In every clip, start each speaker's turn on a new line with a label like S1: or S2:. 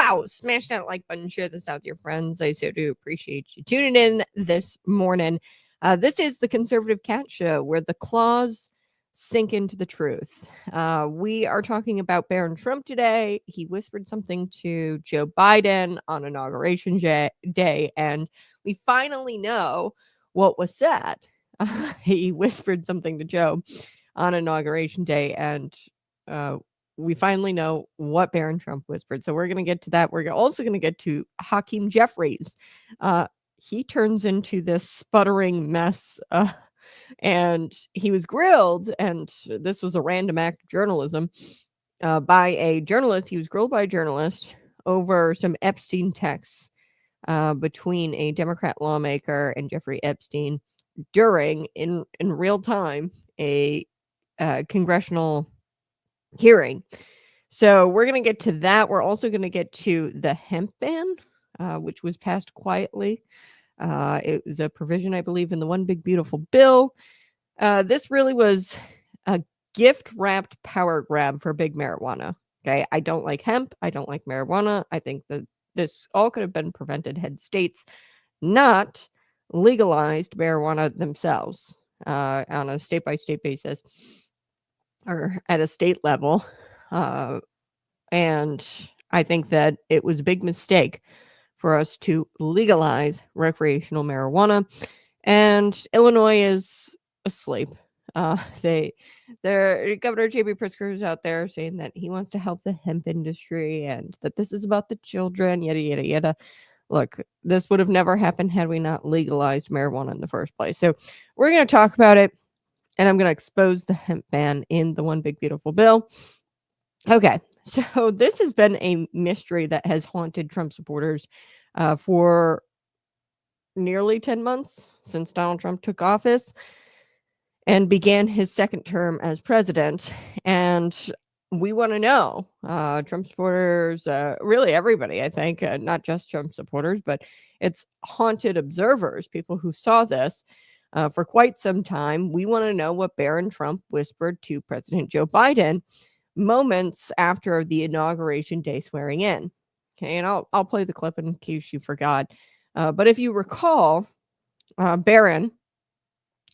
S1: Wow. Smash that like button. Share this out with your friends. I so do appreciate you tuning in this morning. This is the Conservative Cat Show, where the claws sink into the truth. We are talking about Barron Trump today. He whispered something to Joe Biden on Inauguration Day, and we finally know what was said. He whispered something to Joe on Inauguration Day, and we finally know what Barron Trump whispered. So we're going to get to that. We're also going to get to Hakeem Jeffries. He turns into this sputtering mess, and he was grilled, and this was a random act of journalism by a journalist. He was grilled by a journalist over some Epstein texts between a Democrat lawmaker and Jeffrey Epstein during, in real time, a congressional hearing. So we're going to get to that. We're also going to get to the hemp ban, which was passed quietly. It was a provision, I believe, in the One Big Beautiful Bill. This really was a gift-wrapped power grab for big marijuana. Okay, I don't like hemp. I don't like marijuana. I think that this all could have been prevented had states not legalized marijuana themselves on a state-by-state basis or at a state level. And I think that it was a big mistake for us to legalize recreational marijuana. And Illinois is asleep. Their Governor J.B. Pritzker is out there saying that he wants to help the hemp industry and that this is about the children, yada, yada, yada. Look, this would have never happened had we not legalized marijuana in the first place. So we're going to talk about it, and I'm going to expose the hemp ban in the One Big Beautiful Bill. Okay, so this has been a mystery that has haunted Trump supporters for nearly 10 months since Donald Trump took office and began his second term as president. And we want to know, Trump supporters, really everybody, I think, not just Trump supporters, but it's haunted observers, people who saw this for quite some time. We want to know what Barron Trump whispered to President Joe Biden moments after the Inauguration Day swearing in. Okay, and I'll play the clip in case you forgot. But if you recall, Barron,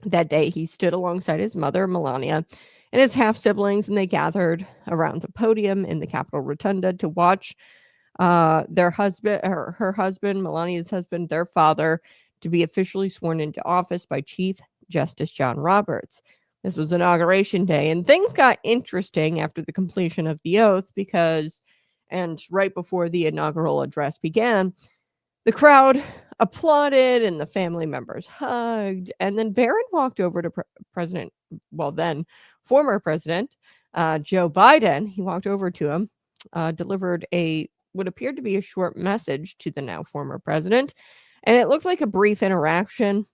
S1: that day, he stood alongside his mother, Melania, and his half-siblings, and they gathered around the podium in the Capitol Rotunda to watch their husband, her husband, Melania's husband, their father, to be officially sworn into office by Chief Justice John Roberts. This was Inauguration Day, and things got interesting after the completion of the oath because, and right before the inaugural address began, the crowd applauded and the family members hugged. And then Barron walked over to then former President Joe Biden. He walked over to him, delivered what appeared to be a short message to the now former president. And it looked like a brief interaction.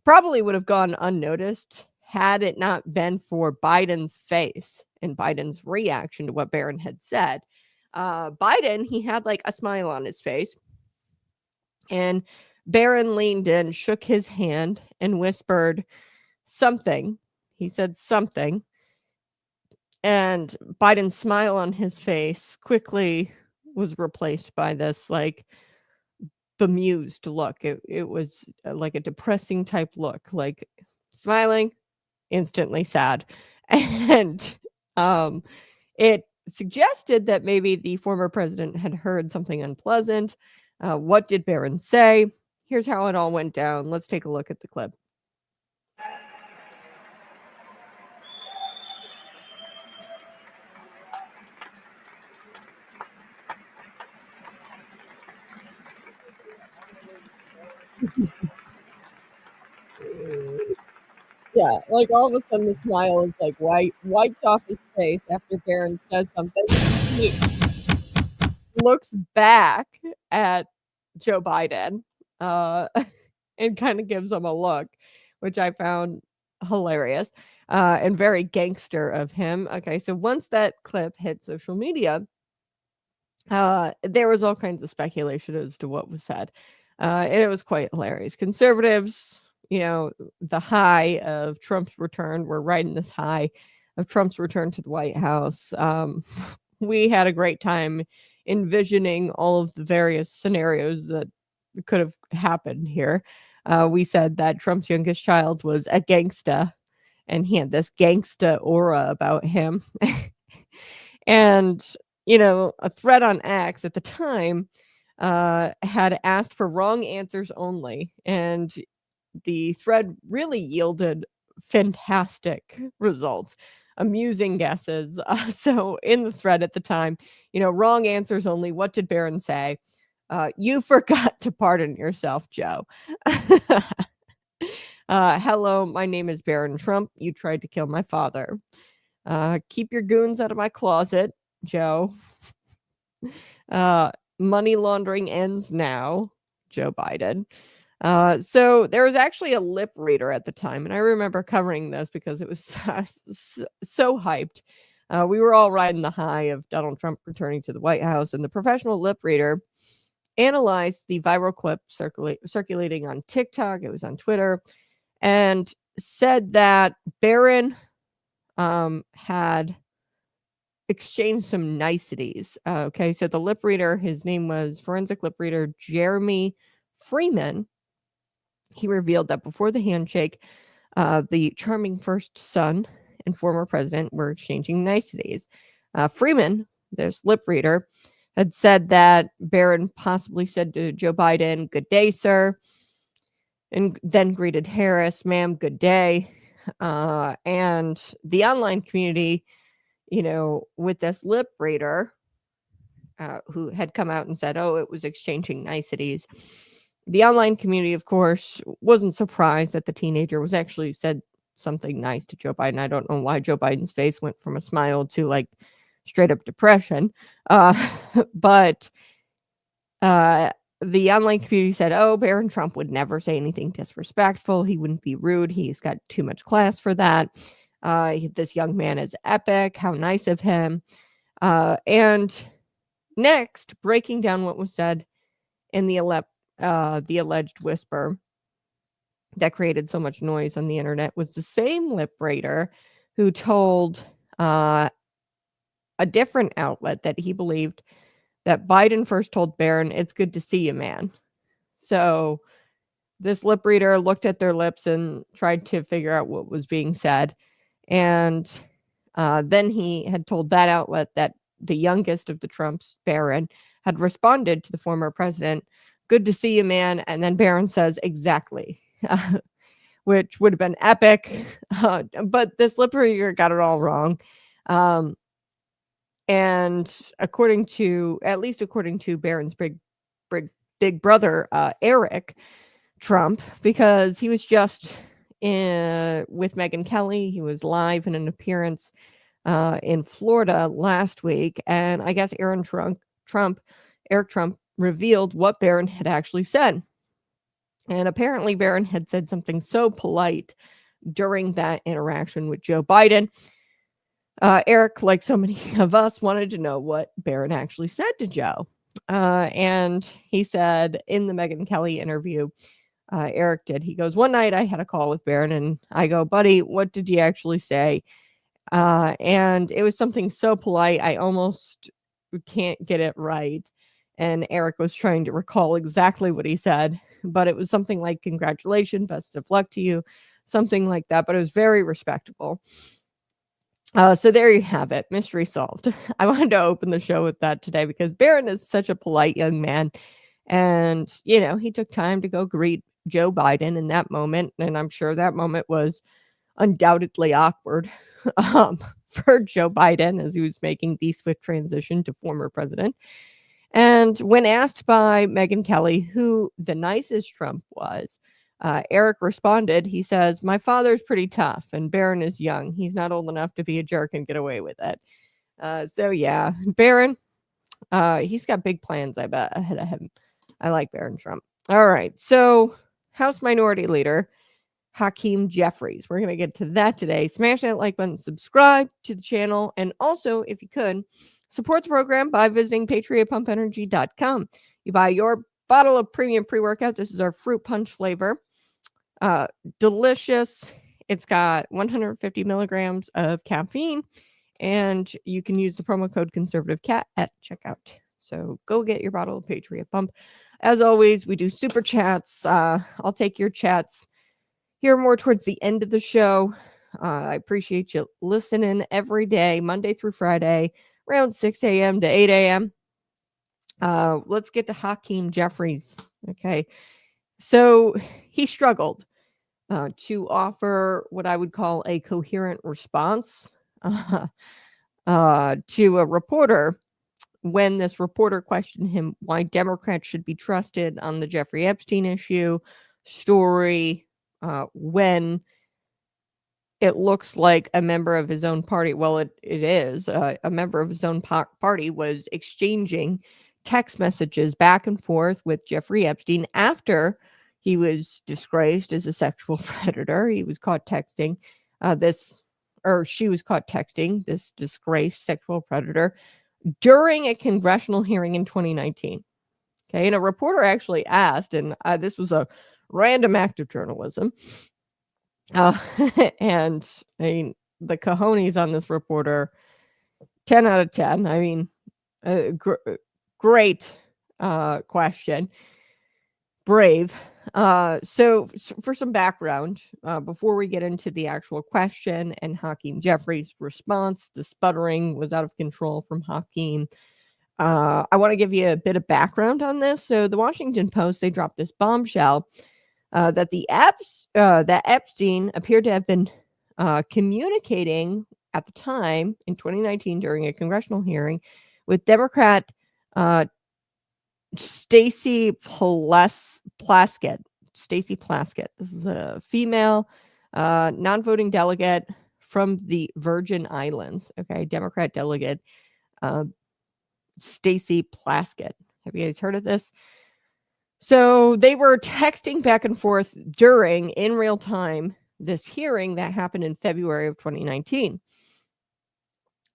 S1: Probably would have gone unnoticed had it not been for Biden's face and Biden's reaction to what Barron had said. Biden, he had like a smile on his face, and Barron leaned in, shook his hand, and whispered something. He said something, and Biden's smile on his face quickly was replaced by this like bemused look. It was like a depressing type look, like smiling, instantly sad. And it suggested that maybe the former president had heard something unpleasant. What did Barron say? Here's how it all went down. Let's take a look at the clip. Yeah, like all of a sudden the smile is like wiped off his face after Barron says something. He looks back at Joe Biden and kind of gives him a look, which I found hilarious and very gangster of him. Okay, so once that clip hit social media, there was all kinds of speculation as to what was said. And it was quite hilarious. Conservatives, the high of Trump's return, we're riding this high of Trump's return to the White House. We had a great time envisioning all of the various scenarios that could have happened here. We said that Trump's youngest child was a gangsta, and he had this gangsta aura about him. And, a thread on X at the time had asked for wrong answers only. And the thread really yielded fantastic results, amusing guesses. So in the thread at the time, wrong answers only. What did Barron say? You forgot to pardon yourself, Joe. Hello, my name is Barron Trump. You tried to kill my father. Keep your goons out of my closet, Joe. Money laundering ends now, Joe Biden. So there was actually a lip reader at the time, and I remember covering this because it was so hyped. We were all riding the high of Donald Trump returning to the White House, and the professional lip reader analyzed the viral clip circulating on TikTok. It was on Twitter, and said that Barron had exchanged some niceties. Okay, so the lip reader, his name was forensic lip reader Jeremy Freeman. He revealed that before the handshake, the charming first son and former president were exchanging niceties. Freeman, this lip reader, had said that Barron possibly said to Joe Biden, "Good day, sir," and then greeted Harris, "Ma'am, good day." And the online community, with this lip reader who had come out and said, "Oh, it was exchanging niceties." The online community, of course, wasn't surprised that the teenager was actually said something nice to Joe Biden. I don't know why Joe Biden's face went from a smile to like straight up depression. But the online community said, "Oh, Barron Trump would never say anything disrespectful. He wouldn't be rude. He's got too much class for that. This young man is epic. How nice of him." And next, breaking down what was said in the alleged whisper that created so much noise on the internet was the same lip reader who told a different outlet that he believed that Biden first told Barron, "It's good to see you, man." So this lip reader looked at their lips and tried to figure out what was being said. And then he had told that outlet that the youngest of the Trumps, Barron, had responded to the former president, "Good to see you, man." And then Barron says, "Exactly," which would have been epic. But this lip reader got it all wrong. And according to Barron's big brother, Eric Trump, because he was just with Megyn Kelly, he was live in an appearance in Florida last week, and I guess Eric Trump revealed what Barron had actually said. And apparently Barron had said something so polite during that interaction with Joe Biden. Eric, like so many of us, wanted to know what Barron actually said to Joe. And he said in the Megyn Kelly interview, Eric did. He goes, "One night I had a call with Barron and I go, 'Buddy, what did you actually say?' And it was something so polite, I almost can't get it right." And Eric was trying to recall exactly what he said, but it was something like, "Congratulations, best of luck to you," something like that. But it was very respectable. So there you have it. Mystery solved. I wanted to open the show with that today because Barron is such a polite young man. And, he took time to go greet Joe Biden in that moment. And I'm sure that moment was undoubtedly awkward for Joe Biden as he was making the swift transition to former president. And when asked by Megyn Kelly who the nicest Trump was, Eric responded, he says, "My father's pretty tough and Barron is young. He's not old enough to be a jerk and get away with it." So yeah, Barron, he's got big plans, I bet, ahead of him. I like Barron Trump. All right. So House Minority Leader Hakeem Jeffries. We're going to get to that today. Smash that like button, subscribe to the channel, and also, if you could, support the program by visiting patriotpumpenergy.com. You buy your bottle of premium pre-workout. This is our fruit punch flavor. Delicious. It's got 150 milligrams of caffeine, and you can use the promo code conservative cat at checkout. So So go get your bottle of Patriot Pump. As always, we do super chats. I'll take your chats here more towards the end of the show. I appreciate you listening every day, Monday through Friday, around 6 a.m. to 8 a.m. Let's get to Hakeem Jeffries. Okay. So he struggled to offer what I would call a coherent response to a reporter when this reporter questioned him why Democrats should be trusted on the Jeffrey Epstein story, when it looks like a member of his own party, well, it is, a member of his own party was exchanging text messages back and forth with Jeffrey Epstein after he was disgraced as a sexual predator. He was caught texting she was caught texting this disgraced sexual predator during a congressional hearing in 2019. Okay, and a reporter actually asked, and this was a random act of journalism, and I mean, the cojones on this reporter, 10 out of 10. I mean, great question. Brave. So for some background, before we get into the actual question and Hakeem Jeffries' response, the sputtering was out of control from Hakeem. I want to give you a bit of background on this. So the Washington Post, they dropped this bombshell that that Epstein appeared to have been communicating at the time in 2019 during a congressional hearing with Democrat Stacey Plaskett. Stacey Plaskett. This is a female non-voting delegate from the Virgin Islands. Okay, Democrat delegate Stacey Plaskett. Have you guys heard of this? So they were texting back and forth in real time, this hearing that happened in February of 2019.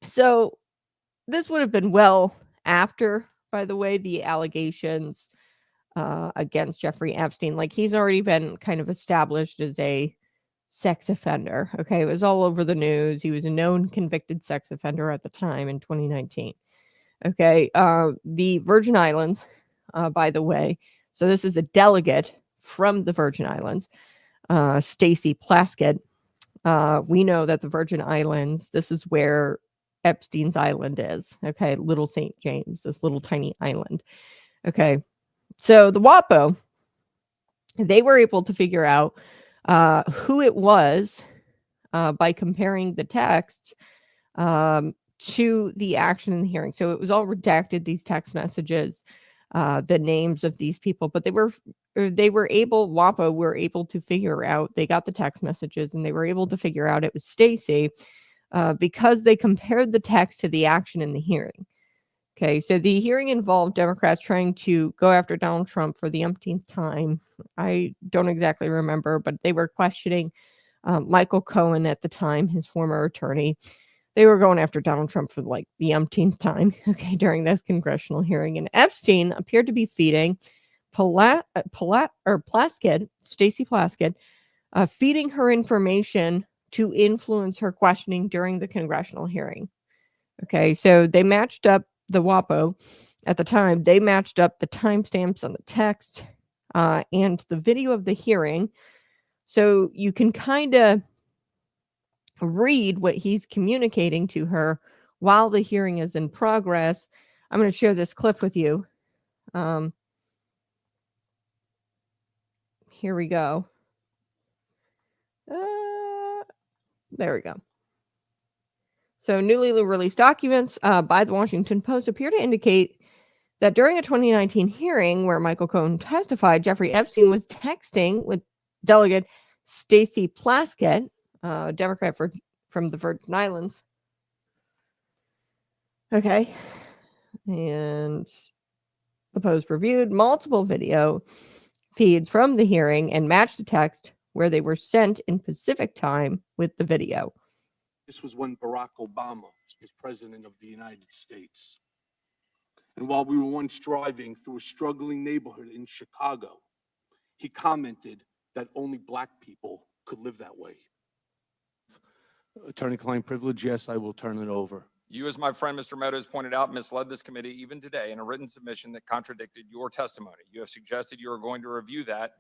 S1: So this would have been well after, by the way, the allegations against Jeffrey Epstein. Like, he's already been kind of established as a sex offender. Okay, it was all over the news. He was a known convicted sex offender at the time in 2019. Okay, the Virgin Islands, by the way. So this is a delegate from the Virgin Islands, Stacey Plaskett. We know that the Virgin Islands, this is where Epstein's island is. Okay, Little St. James, this little tiny island. Okay, so the WAPO, they were able to figure out who it was by comparing the text to the action in the hearing. So it was all redacted, these text messages, the names of these people, but WAPO were able to figure out, they got the text messages and they were able to figure out it was Stacey because they compared the text to the action in the hearing. Okay, so the hearing involved Democrats trying to go after Donald Trump for the umpteenth time. I don't exactly remember, but they were questioning Michael Cohen at the time, his former attorney. They were going after Donald Trump for like the umpteenth time, okay, during this congressional hearing. And Epstein appeared to be feeding Plaskett, Stacey Plaskett, feeding her information to influence her questioning during the congressional hearing. Okay, so they matched up the WAPO at the time. They matched up the timestamps on the text and the video of the hearing. So you can kind of read what he's communicating to her while the hearing is in progress. I'm going to share this clip with you. Here we go. There we go. So newly released documents by the Washington Post appear to indicate that during a 2019 hearing where Michael Cohen testified, Jeffrey Epstein was texting with Delegate Stacey Plaskett, Democrat from the Virgin Islands. Okay. And the Post reviewed multiple video feeds from the hearing and matched the text where they were sent in Pacific time with the video.
S2: This was when Barack Obama was president of the United States. And while we were once driving through a struggling neighborhood in Chicago, he commented that only Black people could live that way. Attorney-client privilege, yes, I will turn it over.
S3: You, as my friend Mr. Meadows pointed out, misled this committee even today in a written submission that contradicted your testimony. You have suggested you are going to review that.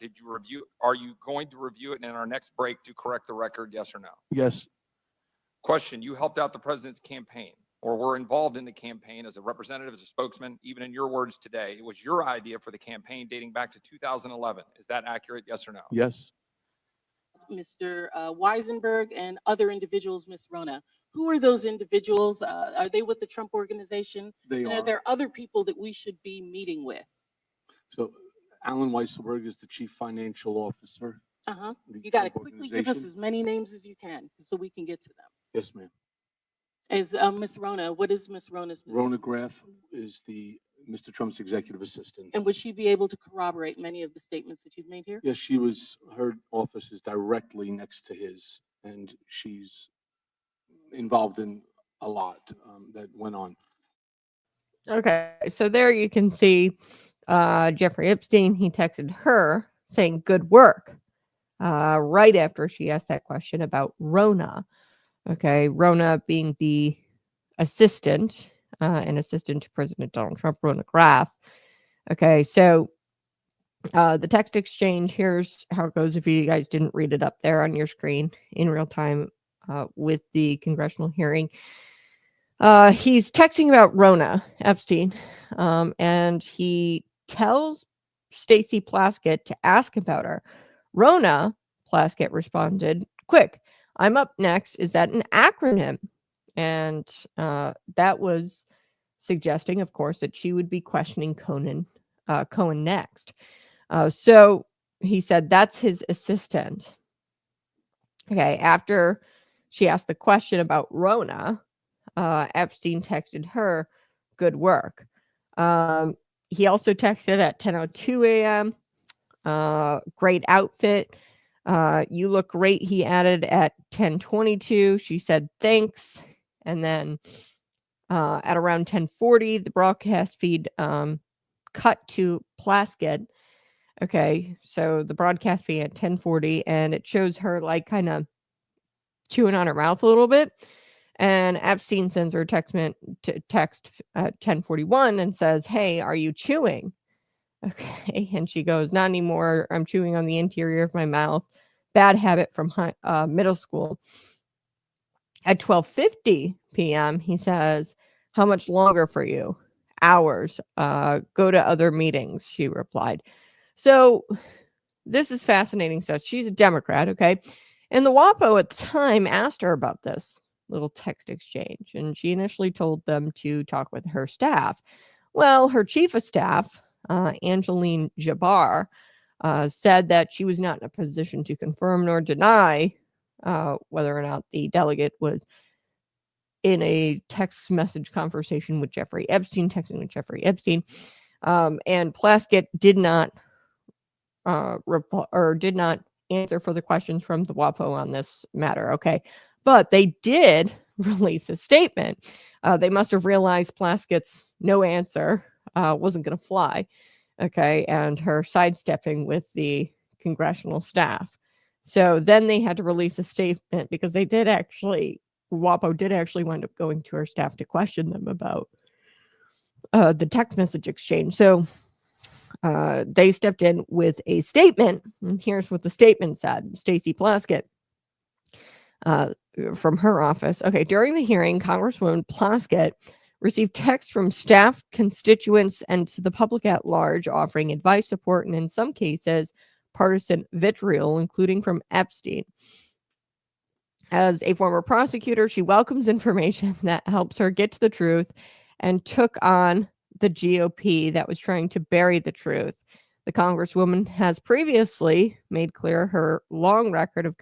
S3: Are you going to review it in our next break to correct the record, yes or no?
S2: Yes.
S3: Question, you helped out the president's campaign or were involved in the campaign as a representative, as a spokesman, even in your words today. It was your idea for the campaign dating back to 2011. Is that accurate, yes or no?
S2: Yes.
S4: Mr. Weisenberg and other individuals, Ms. Rona. Who are those individuals? Are they with the Trump organization?
S2: They
S4: And
S2: are.
S4: are there other people that we should be meeting with?
S2: So Alan Weisselberg is the chief financial officer. The
S4: You got to
S2: Trump
S4: quickly give us
S2: organization.
S4: as many names as you can so we can get to them.
S2: Yes, ma'am.
S4: As Ms. Rona, what is Ms. Rona's position?
S2: Rona Graff is Mr. Trump's executive assistant.
S4: And would she be able to corroborate many of the statements that you've made here?
S2: Yes, her office is directly next to his, and she's involved in a lot that went on.
S1: Okay, so there you can see Jeffrey Epstein. He texted her saying good work right after she asked that question about Rona. Okay, Rona being the assistant, an assistant to President Donald Trump, Rona Graff. Okay, so the text exchange, here's how it goes if you guys didn't read it up there on your screen in real time with the congressional hearing. He's texting about Rona Epstein, and he tells Stacey Plaskett to ask about her. Rona Plaskett responded, "Quick, I'm up next. Is that an acronym?" And that was suggesting, of course, that she would be questioning Cohen next. So he said that's his assistant. Okay, after she asked the question about Rona, Epstein texted her, "Good work." He also texted at 10:02 a.m. Great outfit. You look great, he added at 10:22. She said thanks. And then at around 10:40, the broadcast feed cut to Plaskett. Okay, so the broadcast feed at 10:40, and it shows her like kind of chewing on her mouth a little bit. And Epstein sends her text at 10:41 and says, "Hey, are you chewing?" Okay, and she goes, "Not anymore. I'm chewing on the interior of my mouth. Bad habit from middle school." At 12:50 p.m., he says, "How much longer for you?" "Hours. Go to other meetings," she replied. So this is fascinating stuff. She's a Democrat, okay? And the WAPO at the time asked her about this little text exchange, and she initially told them to talk with her staff. Well, her chief of staff, Angeline Jabbar, said that she was not in a position to confirm nor deny whether or not the delegate was in a text message conversation with Jeffrey Epstein, texting with Jeffrey Epstein. And Plaskett did not did not answer for the questions from the WAPO on this matter. Okay. But they did release a statement. They must have realized Plaskett's no answer wasn't going to fly. Okay. And her sidestepping with the congressional staff. So then they had to release a statement because they did actually, WAPO did actually wind up going to her staff to question them about the text message exchange. So they stepped in with a statement. And here's what the statement said. Stacey Plaskett from her office. Okay, during the hearing, Congresswoman Plaskett received texts from staff, constituents, and to the public at large offering advice, support, and in some cases, partisan vitriol, including from Epstein. As a former prosecutor, she welcomes information that helps her get to the truth and took on the GOP that was trying to bury the truth. The Congresswoman has previously made clear her long record of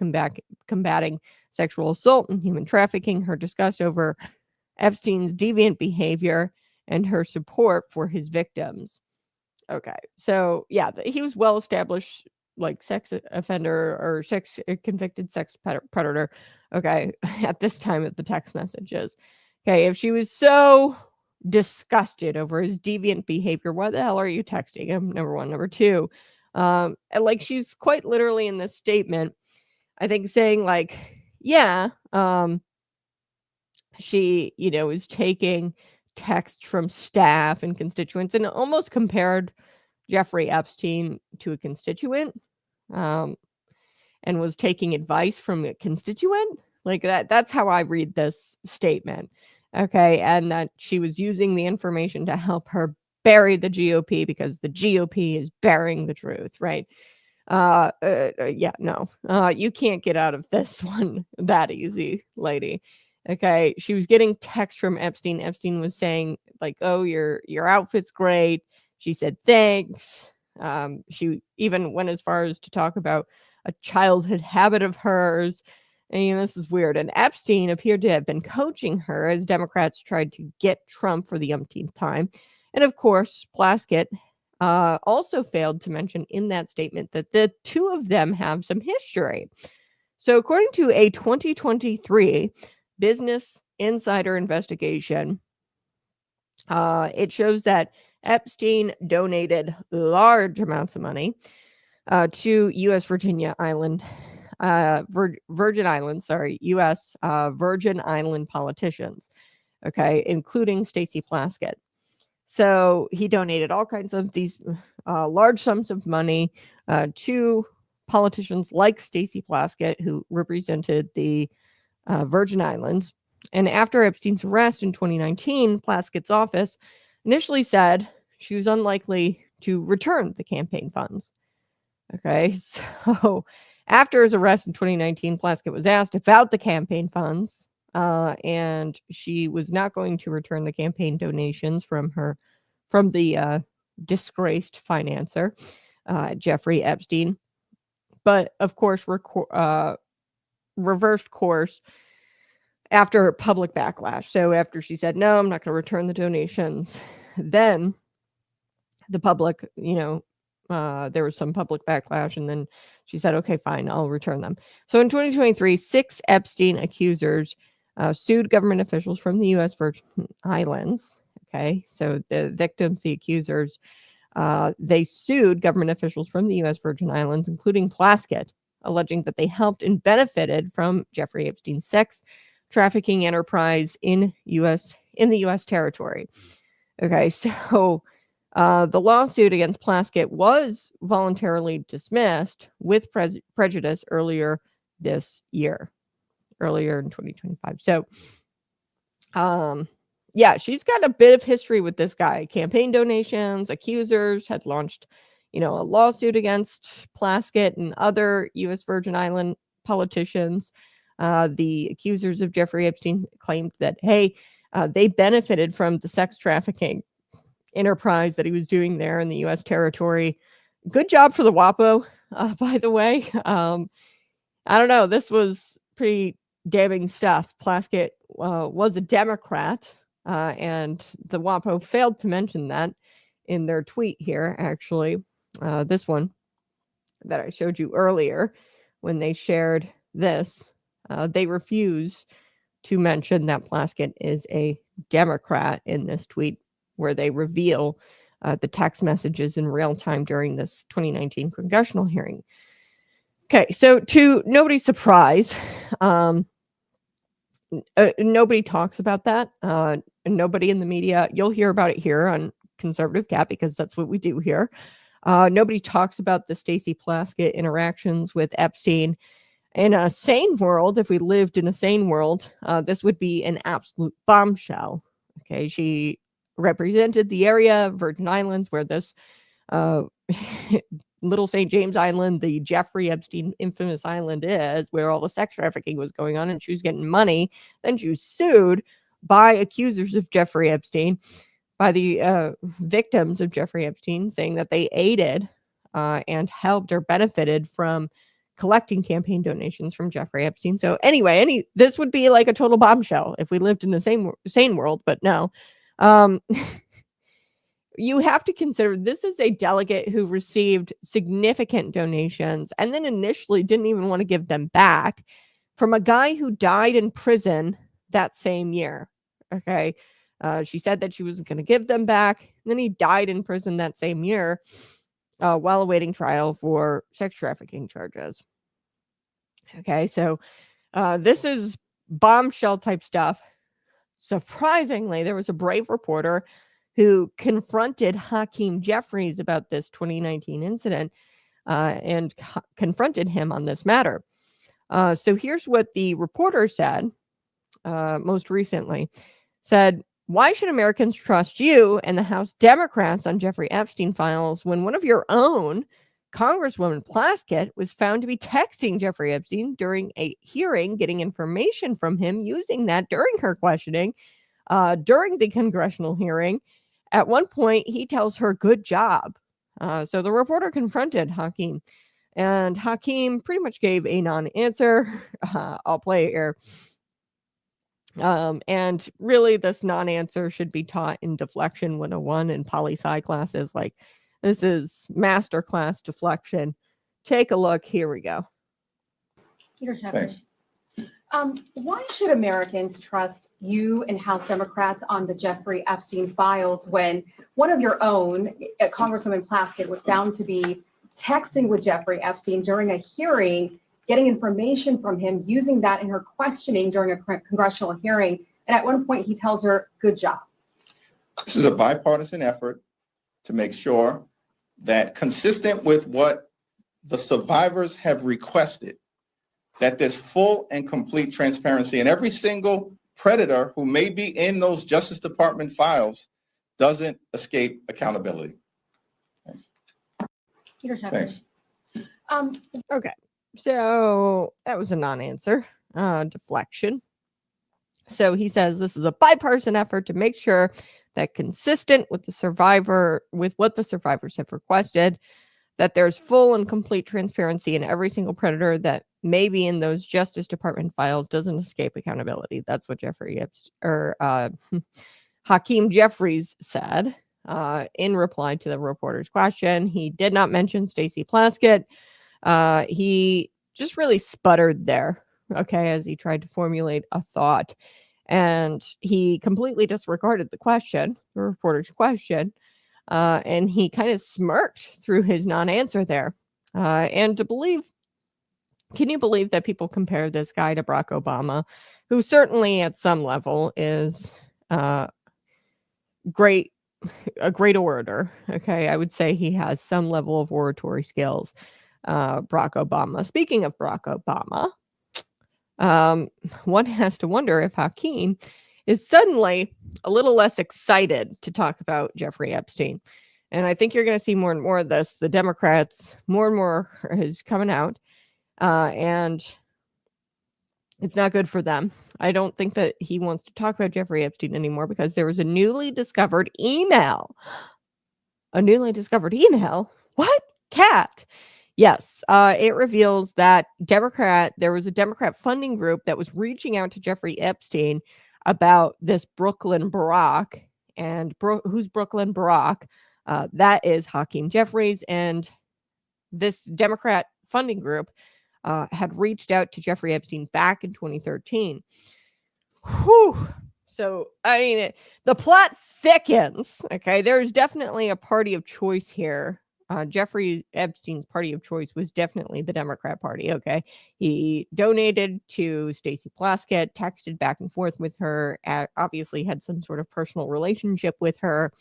S1: combating sexual assault and human trafficking, her disgust over Epstein's deviant behavior, and her support for his victims. Okay, so yeah, he was well established, like sex offender or sex convicted sex predator. Okay, at this time of the text messages. Okay, if she was so disgusted over his deviant behavior, why the hell are you texting him? Number one. Number two, like she's quite literally in this statement, I think saying like, yeah, She, is taking text from staff and constituents and almost compared Jeffrey Epstein to a constituent, and was taking advice from a constituent. Like that's how I read this statement. Okay. And that she was using the information to help her bury the GOP because the GOP is burying the truth, right? Yeah, no. You can't get out of this one that easy, lady. Okay. She was getting text from Epstein. Epstein was saying, like, oh, your outfit's great. She said thanks. She even went as far as to talk about a childhood habit of hers. And this is weird. And Epstein appeared to have been coaching her as Democrats tried to get Trump for the umpteenth time. And of course, Plaskett also failed to mention in that statement that the two of them have some history. So according to a 2023 Business Insider investigation, it shows that Epstein donated large amounts of money to U.S. Virgin Island politicians, okay, including Stacey Plaskett. So he donated all kinds of these large sums of money to politicians like Stacey Plaskett, who represented the Virgin Islands. And after Epstein's arrest in 2019, Plaskett's office initially said she was unlikely to return the campaign funds. Okay, so after his arrest in 2019, Plaskett was asked about the campaign funds, and she was not going to return the campaign donations from the disgraced financer, Jeffrey Epstein. But of course, reversed course after public backlash. So after she said, no, I'm not going to return the donations, then the public, there was some public backlash, and then she said, okay, fine, I'll return them. So in 2023, 6 Epstein accusers sued government officials from the U.S. Virgin Islands. Okay, so the victims, the accusers, they sued government officials from the U.S. Virgin Islands, including Plaskett, alleging that they helped and benefited from Jeffrey Epstein's sex trafficking enterprise in the U.S. territory. Okay, so the lawsuit against Plaskett was voluntarily dismissed with prejudice earlier this year, earlier in 2025. So, yeah, she's got a bit of history with this guy. Campaign donations, accusers had launched, a lawsuit against Plaskett and other U.S. Virgin Island politicians. The accusers of Jeffrey Epstein claimed that, hey, they benefited from the sex trafficking enterprise that he was doing there in the U.S. territory. Good job for the WAPO, by the way. I don't know. This was pretty damning stuff. Plaskett was a Democrat, and the WAPO failed to mention that in their tweet here, actually. This one that I showed you earlier, when they shared this, they refuse to mention that Plaskett is a Democrat in this tweet, where they reveal the text messages in real time during this 2019 congressional hearing. Okay, so to nobody's surprise, nobody talks about that. Nobody in the media, you'll hear about it here on Conservative Cat, because that's what we do here. Nobody talks about the Stacey Plaskett interactions with Epstein. In a sane world, if we lived in a sane world, this would be an absolute bombshell. Okay, she represented the area, Virgin Islands, where this Little St. James Island, the Jeffrey Epstein infamous island, is, where all the sex trafficking was going on, and she was getting money. Then she was sued by accusers of Jeffrey Epstein, by the victims of Jeffrey Epstein, saying that they aided and helped or benefited from collecting campaign donations from Jeffrey Epstein. So anyway, this would be like a total bombshell if we lived in the sane world, but no. You have to consider this is a delegate who received significant donations and then initially didn't even want to give them back from a guy who died in prison that same year. Okay. She said that she wasn't going to give them back. And then he died in prison that same year while awaiting trial for sex trafficking charges. Okay. So this is bombshell type stuff. surprisingly, there was a brave reporter who confronted Hakeem Jeffries about this 2019 incident and confronted him on this matter. So here's what the reporter said most recently. Said, why should Americans trust you and the House Democrats on Jeffrey Epstein files when one of your own, Congresswoman Plaskett, was found to be texting Jeffrey Epstein during a hearing, getting information from him, using that during her questioning, during the congressional hearing? At one point, he tells her, good job. So the reporter confronted Hakeem, and Hakeem pretty much gave a non-answer. I'll play it here. And really, this non-answer should be taught in Deflection 101 and poli-sci classes. Like, this is masterclass deflection. Take a look. Here we go.
S5: Thanks. Why should Americans trust you and House Democrats on the Jeffrey Epstein files when one of your own, Congresswoman Plaskett, was found to be texting with Jeffrey Epstein during a hearing, getting information from him, using that in her questioning during a congressional hearing? And at one point, he tells her, good job.
S6: This is a bipartisan effort to make sure that, consistent with what the survivors have requested, that there's full and complete transparency, and every single predator who may be in those Justice Department files doesn't escape accountability. Thanks.
S1: Okay. So that was a non-answer, deflection. So he says this is a bipartisan effort to make sure that, consistent with what the survivors have requested, that there's full and complete transparency, and every single predator that may be in those Justice Department files doesn't escape accountability. That's what Hakeem Jeffries said in reply to the reporter's question. He did not mention Stacey Plaskett. He just really sputtered there, okay, as he tried to formulate a thought. And he completely disregarded the reporter's question, and he kind of smirked through his non-answer there. And can you believe that people compare this guy to Barack Obama, who certainly at some level is a great orator? Okay, I would say he has some level of oratory skills. Barack Obama. Speaking of Barack Obama, one has to wonder if Hakeem is suddenly a little less excited to talk about Jeffrey Epstein. And I think you're going to see more and more of this. The Democrats, more and more is coming out, and it's not good for them. I don't think that he wants to talk about Jeffrey Epstein anymore because there was a newly discovered email. A newly discovered email? What? Cat? Yes, it reveals that there was a Democrat funding group that was reaching out to Jeffrey Epstein about this Brooklyn Barack. And who's Brooklyn Barack? That is Hakeem Jeffries. And this Democrat funding group had reached out to Jeffrey Epstein back in 2013. Whew. So, I mean, the plot thickens. Okay, there's definitely a party of choice here. Jeffrey Epstein's party of choice was definitely the Democrat Party. Okay, he donated to Stacey Plaskett, texted back and forth with her, obviously had some sort of personal relationship with her.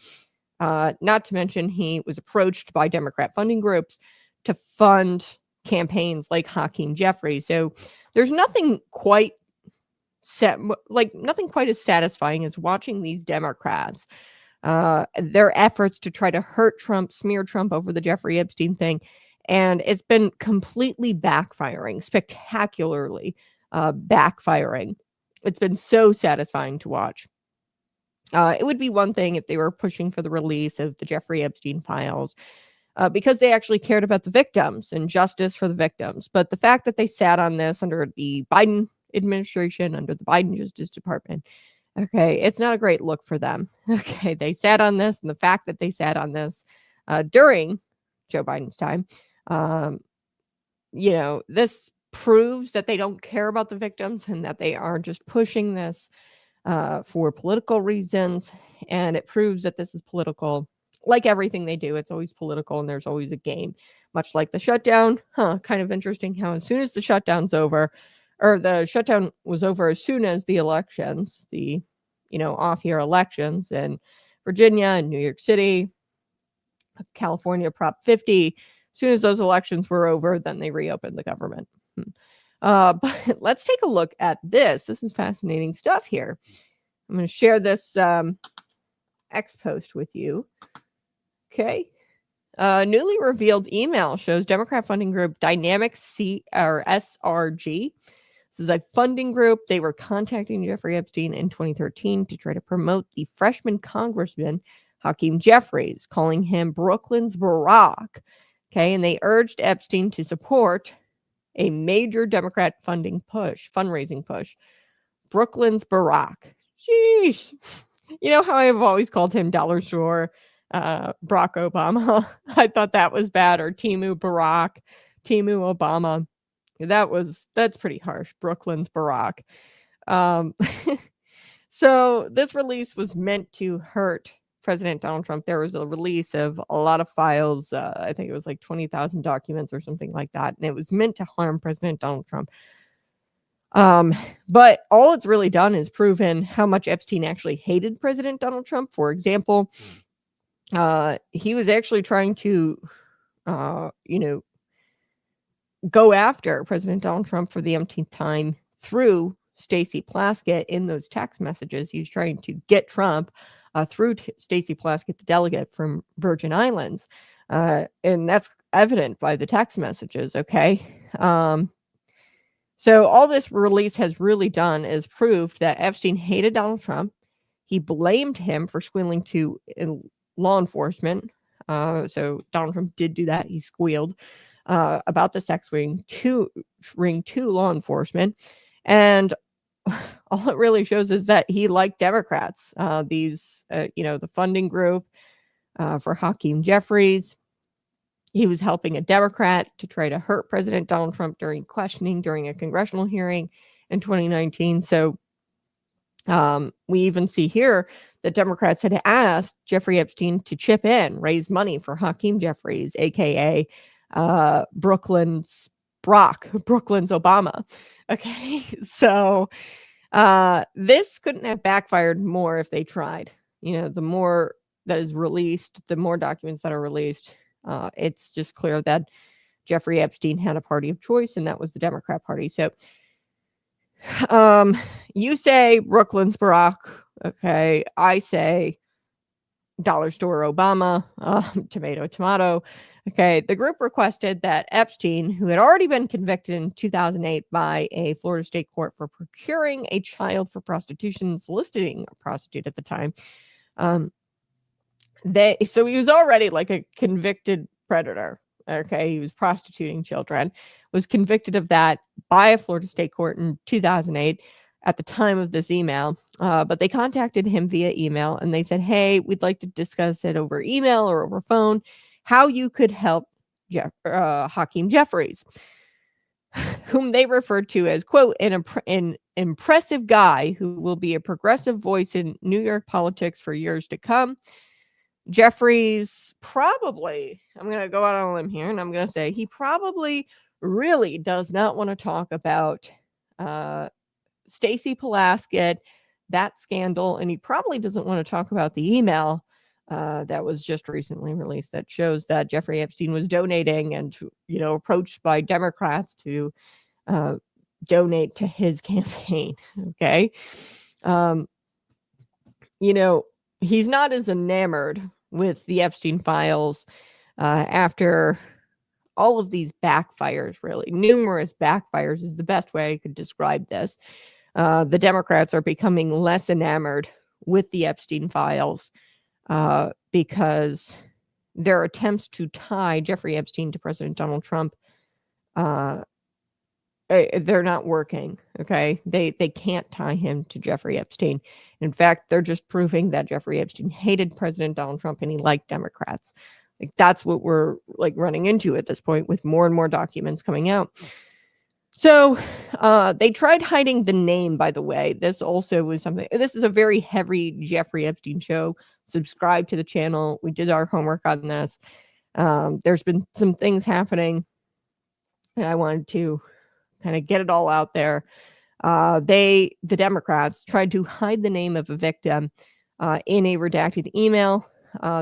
S1: Not to mention, he was approached by Democrat funding groups to fund campaigns like Hakeem Jeffries. So there's nothing quite nothing quite as satisfying as watching these Democrats. Their efforts to try to hurt Trump, smear Trump over the Jeffrey Epstein thing. And it's been completely backfiring, spectacularly backfiring. It's been so satisfying to watch. It would be one thing if they were pushing for the release of the Jeffrey Epstein files because they actually cared about the victims and justice for the victims. But the fact that they sat on this under the Biden administration, under the Biden Justice Department, okay, it's not a great look for them. Okay, they sat on this, and the fact that they sat on this during Joe Biden's time, this proves that they don't care about the victims and that they are just pushing this for political reasons. And it proves that this is political. Like everything they do, it's always political, and there's always a game, much like the shutdown. Kind of interesting how as soon as the shutdown's over, or the shutdown was over as soon as the elections, the off-year elections in Virginia and New York City, California, Prop 50. As soon as those elections were over, then they reopened the government. But let's take a look at this. This is fascinating stuff here. I'm going to share this X post with you. Okay. Newly revealed email shows Democrat funding group Dynamic SRG. This is a funding group. They were contacting Jeffrey Epstein in 2013 to try to promote the freshman congressman Hakeem Jeffries, calling him Brooklyn's Barack. Okay, and they urged Epstein to support a major Democrat fundraising push. Brooklyn's Barack. Sheesh. You know how I've always called him Dollar Store Barack Obama? I thought that was bad. Or Timu Barack, Timu Obama. That's pretty harsh. Brooklyn's Barack. So this release was meant to hurt President Donald Trump. There was a release of a lot of files. I think it was like 20,000 documents or something like that. And it was meant to harm President Donald Trump. But all it's really done is proven how much Epstein actually hated President Donald Trump. For example, he was actually trying to, go after President Donald Trump for the umpteenth time through Stacey Plaskett in those text messages. He was trying to get Trump through Stacey Plaskett, the delegate from Virgin Islands. And that's evident by the text messages, okay? So all this release has really done is proved that Epstein hated Donald Trump. He blamed him for squealing to law enforcement. So Donald Trump did do that. He squealed about the sex ring to law enforcement. And all it really shows is that he liked Democrats. The funding group for Hakeem Jeffries. He was helping a Democrat to try to hurt President Donald Trump during questioning during a congressional hearing in 2019. So we even see here that Democrats had asked Jeffrey Epstein to chip in, raise money for Hakeem Jeffries, aka Brooklyn's Obama. Okay, so this couldn't have backfired more if they tried. The more that is released, the more documents that are released, it's just clear that Jeffrey Epstein had a party of choice, and that was the Democrat Party. So you say Brooklyn's Barack. Okay, I say Dollar Store Obama, tomato. Okay, the group requested that Epstein, who had already been convicted in 2008 by a Florida state court for procuring a child for prostitution, soliciting a prostitute at the time, so he was already like a convicted predator. Okay, he was prostituting children, was convicted of that by a Florida state court in 2008 at the time of this email. But they contacted him via email and they said, hey, we'd like to discuss it over email or over phone, how you could help Hakeem Jeffries, whom they referred to as, quote, an impressive guy who will be a progressive voice in New York politics for years to come. Jeffries probably, I'm going to go out on a limb here, and I'm going to say he probably really does not want to talk about Stacey Plaskett, that scandal, and he probably doesn't want to talk about the email that was just recently released that shows that Jeffrey Epstein was donating and, approached by Democrats to donate to his campaign. Okay. He's not as enamored with the Epstein files after all of these backfires, really. Numerous backfires is the best way I could describe this. The Democrats are becoming less enamored with the Epstein files because their attempts to tie Jeffrey Epstein to President Donald Trump, they're not working. Okay, they can't tie him to Jeffrey Epstein. In fact, they're just proving that Jeffrey Epstein hated President Donald Trump and he liked Democrats. Like, that's what we're running into at this point with more and more documents coming out. So they tried hiding the name, by the way. This also was something. This is a very heavy Jeffrey Epstein show. Subscribe to the channel. We did our homework on this. There's been some things happening, and I wanted to kind of get it all out there. The Democrats, tried to hide the name of a victim in a redacted email.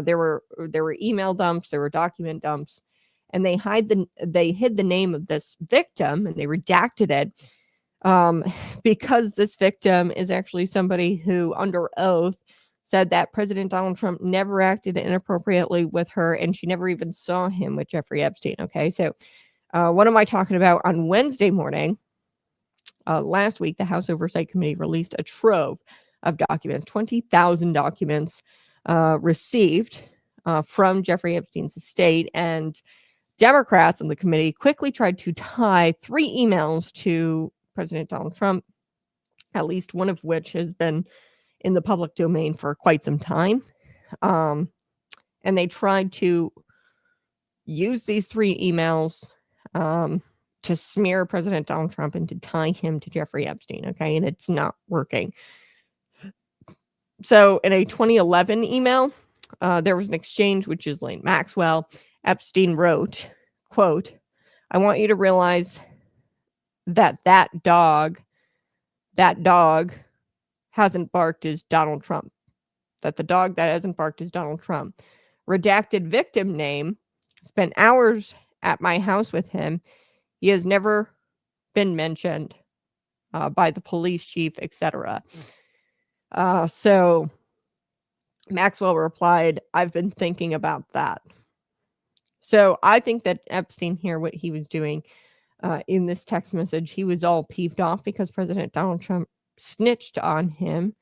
S1: There were email dumps, there were document dumps, and they hid the name of this victim and they redacted it because this victim is actually somebody who, under oath, said that President Donald Trump never acted inappropriately with her, and she never even saw him with Jeffrey Epstein. Okay, so what am I talking about? On Wednesday morning, last week, the House Oversight Committee released a trove of documents, 20,000 documents received from Jeffrey Epstein's estate, and Democrats on the committee quickly tried to tie 3 emails to President Donald Trump, at least one of which has been in the public domain for quite some time. And they tried to use these 3 emails to smear President Donald Trump and to tie him to Jeffrey Epstein. Okay, and it's not working. So in a 2011 email, there was an exchange with Ghislaine Maxwell. Epstein wrote, quote, "I want you to realize that dog hasn't barked is Donald Trump. That the dog that hasn't barked is Donald Trump. Redacted victim name, spent hours at my house with him. He has never been mentioned by the police chief, etc." So Maxwell replied, "I've been thinking about that." So I think that Epstein here, what he was doing in this text message, he was all peeved off because President Donald Trump snitched on him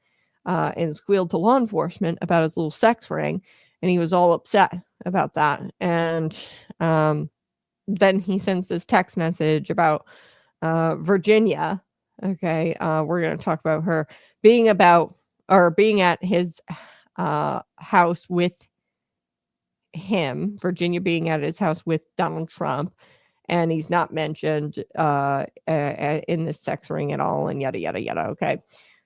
S1: and squealed to law enforcement about his little sex ring, and he was all upset about that. And then he sends this text message about Virginia. Okay, we're going to talk about her being at his house with him, Virginia being at his house with Donald Trump, and he's not mentioned in this sex ring at all, and yada, yada, yada. Okay.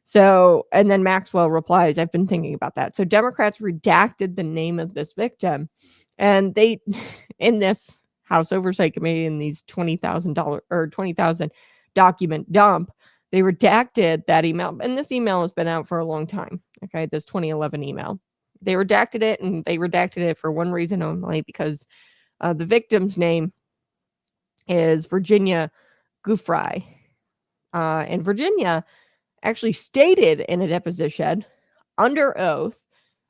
S1: So, and then Maxwell replies, "I've been thinking about that." So Democrats redacted the name of this victim, and they, in this House Oversight Committee, in these $20,000 or 20,000 document dump, they redacted that email. And this email has been out for a long time. Okay. This 2011 email. They redacted it, and they redacted it for one reason only, because the victim's name is Virginia Giuffre. And Virginia actually stated in a deposition under oath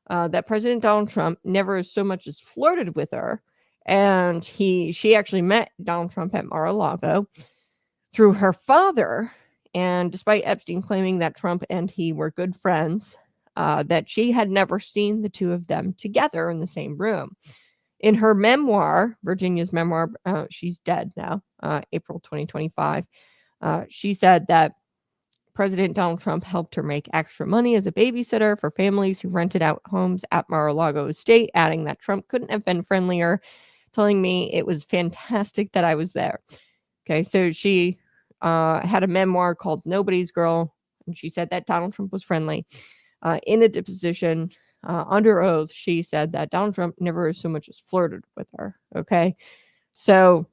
S1: that President Donald Trump never so much as flirted with her. And she actually met Donald Trump at Mar-a-Lago through her father. And despite Epstein claiming that Trump and he were good friends, that she had never seen the two of them together in the same room. In her memoir, Virginia's memoir, she's dead now, April 2025, she said that President Donald Trump helped her make extra money as a babysitter for families who rented out homes at Mar-a-Lago estate, adding that Trump couldn't have been friendlier, telling me it was fantastic that I was there. Okay, so she had a memoir called Nobody's Girl, and she said that Donald Trump was friendly. In a deposition under oath, she said that Donald Trump never so much as flirted with her. Okay. So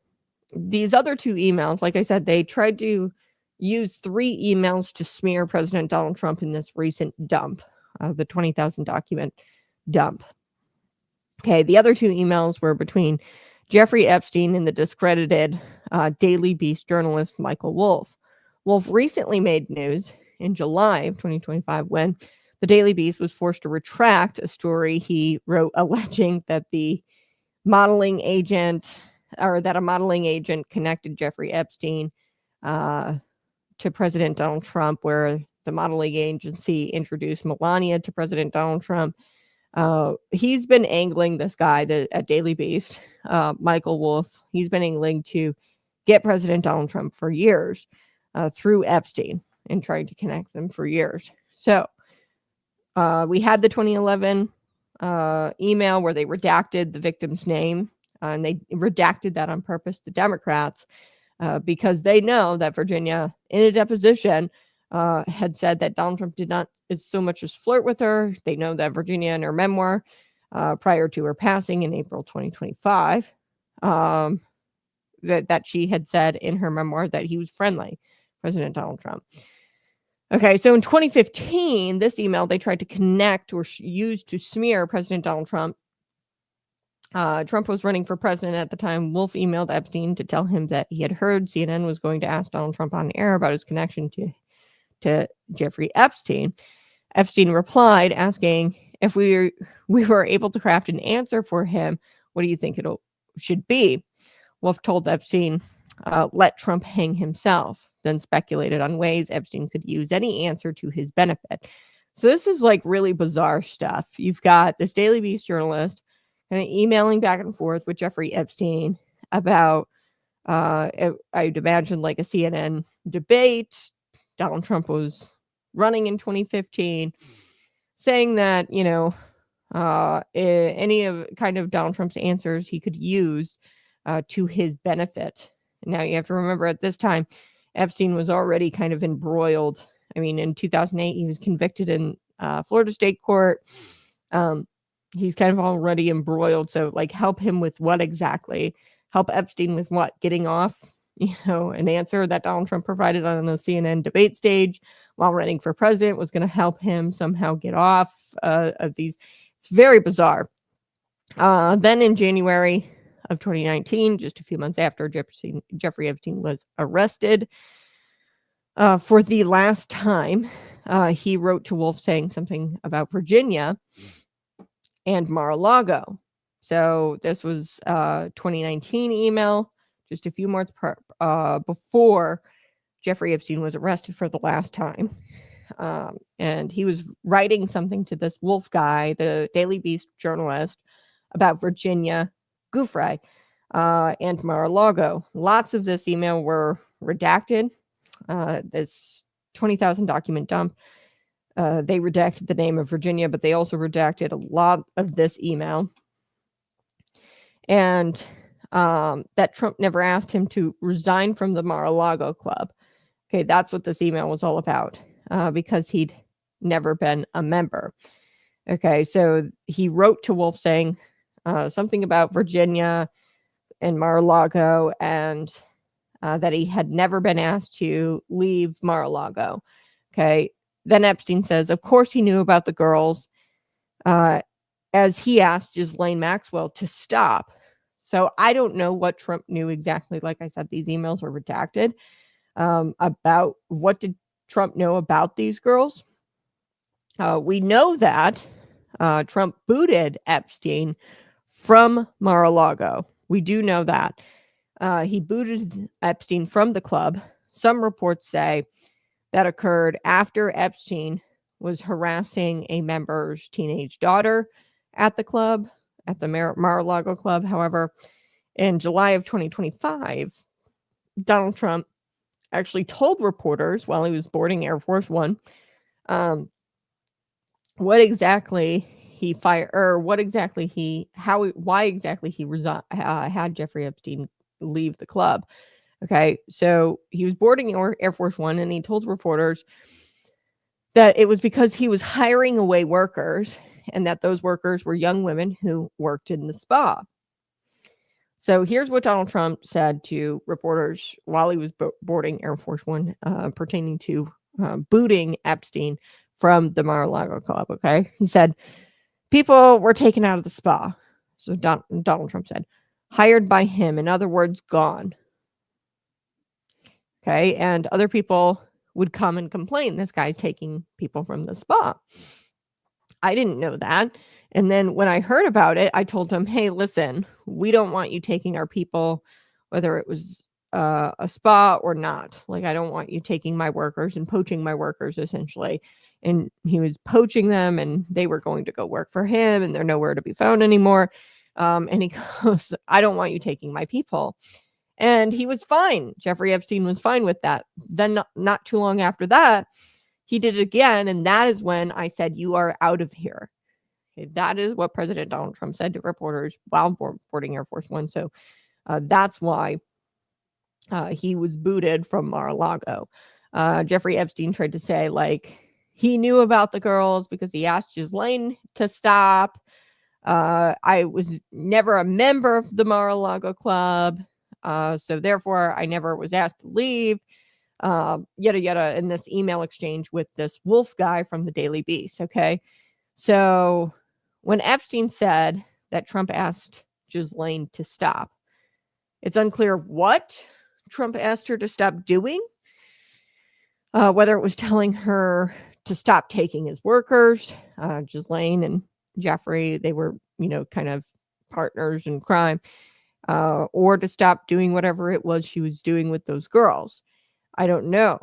S1: these other 2 emails, like I said, they tried to use 3 emails to smear President Donald Trump in this recent dump, the 20,000 document dump. Okay. The other 2 emails were between Jeffrey Epstein and the discredited Daily Beast journalist Michael Wolff. Wolff recently made news in July of 2025 when the Daily Beast was forced to retract a story he wrote alleging that a modeling agent connected Jeffrey Epstein to President Donald Trump, where the modeling agency introduced Melania to President Donald Trump. He's been angling this guy at Daily Beast, Michael Wolff. He's been angling to get President Donald Trump for years through Epstein and trying to connect them for years. So we had the 2011 email where they redacted the victim's name, and they redacted that on purpose, the Democrats, because they know that Virginia, in a deposition, had said that Donald Trump did not so much as flirt with her. They know that Virginia, in her memoir, prior to her passing in April 2025, that she had said in her memoir that he was friendly, President Donald Trump. Okay, so in 2015, this email they tried to connect or use to smear President Donald Trump. Trump was running for president at the time. Wolf emailed Epstein to tell him that he had heard CNN was going to ask Donald Trump on air about his connection to Jeffrey Epstein. Epstein replied asking if we were able to craft an answer for him. What do you think should be? Wolf told Epstein, let Trump hang himself, then speculated on ways Epstein could use any answer to his benefit. So this is like really bizarre stuff. You've got this Daily Beast journalist kind of emailing back and forth with Jeffrey Epstein about, I'd imagine like a CNN debate. Donald Trump was running in 2015, saying that, any of kind of Donald Trump's answers he could use to his benefit. Now you have to remember at this time, Epstein was already kind of embroiled. I mean, in 2008, he was convicted in Florida state court. He's kind of already embroiled. So like help him with what exactly? Help Epstein with what? Getting off, an answer that Donald Trump provided on the CNN debate stage while running for president was going to help him somehow get off of these. It's very bizarre. Then in January of 2019, just a few months after Jeffrey Epstein was arrested for the last time, he wrote to Wolf saying something about Virginia and Mar-a-Lago. So this was 2019 email, just a few months before Jeffrey Epstein was arrested for the last time. And he was writing something to this Wolf guy, the Daily Beast journalist, about Virginia, Gouffre, and Mar-a-Lago. Lots of this email were redacted. This 20,000 document dump, they redacted the name of Virginia, but they also redacted a lot of this email. And that Trump never asked him to resign from the Mar-a-Lago club. Okay, that's what this email was all about, because he'd never been a member. Okay, so he wrote to Wolf saying something about Virginia and Mar-a-Lago, and that he had never been asked to leave Mar-a-Lago. Okay, then Epstein says, of course he knew about the girls, as he asked Ghislaine Maxwell to stop. So I don't know what Trump knew exactly. Like I said, these emails were redacted. About what did Trump know about these girls? We know that Trump booted Epstein from Mar-a-Lago. We do know that. He booted Epstein from the club. Some reports say that occurred after Epstein was harassing a member's teenage daughter at the club, at the Mar-a-Lago club. However, in July of 2025, Donald Trump actually told reporters while he was boarding Air Force One why exactly he had Jeffrey Epstein leave the club. Okay, so he was boarding Air Force One, and he told reporters that it was because he was hiring away workers, and that those workers were young women who worked in the spa. So here's what Donald Trump said to reporters while he was boarding Air Force One, pertaining to booting Epstein from the Mar-a-Lago club. Okay, he said people were taken out of the spa. So Donald Trump said, hired by him, in other words, gone. Okay, and other people would come and complain, this guy's taking people from the spa. I didn't know that. And then when I heard about it, I told him, hey, listen, we don't want you taking our people, whether it was a spa or not. Like, I don't want you taking my workers and poaching my workers, essentially. And he was poaching them, and they were going to go work for him, and they're nowhere to be found anymore. And he goes, I don't want you taking my people. And he was fine. Jeffrey Epstein was fine with that. Then not too long after that, he did it again. And that is when I said, you are out of here. Okay, that is what President Donald Trump said to reporters while boarding Air Force One. So that's why he was booted from Mar-a-Lago. Jeffrey Epstein tried to say, like, he knew about the girls because he asked Ghislaine to stop. I was never a member of the Mar-a-Lago club. So therefore, I never was asked to leave. yada yada, in this email exchange with this Wolf guy from the Daily Beast. Okay, so when Epstein said that Trump asked Ghislaine to stop, it's unclear what Trump asked her to stop doing. Whether it was telling her to stop taking his workers. Ghislaine and Jeffrey, they were, kind of partners in crime, or to stop doing whatever it was she was doing with those girls. I don't know.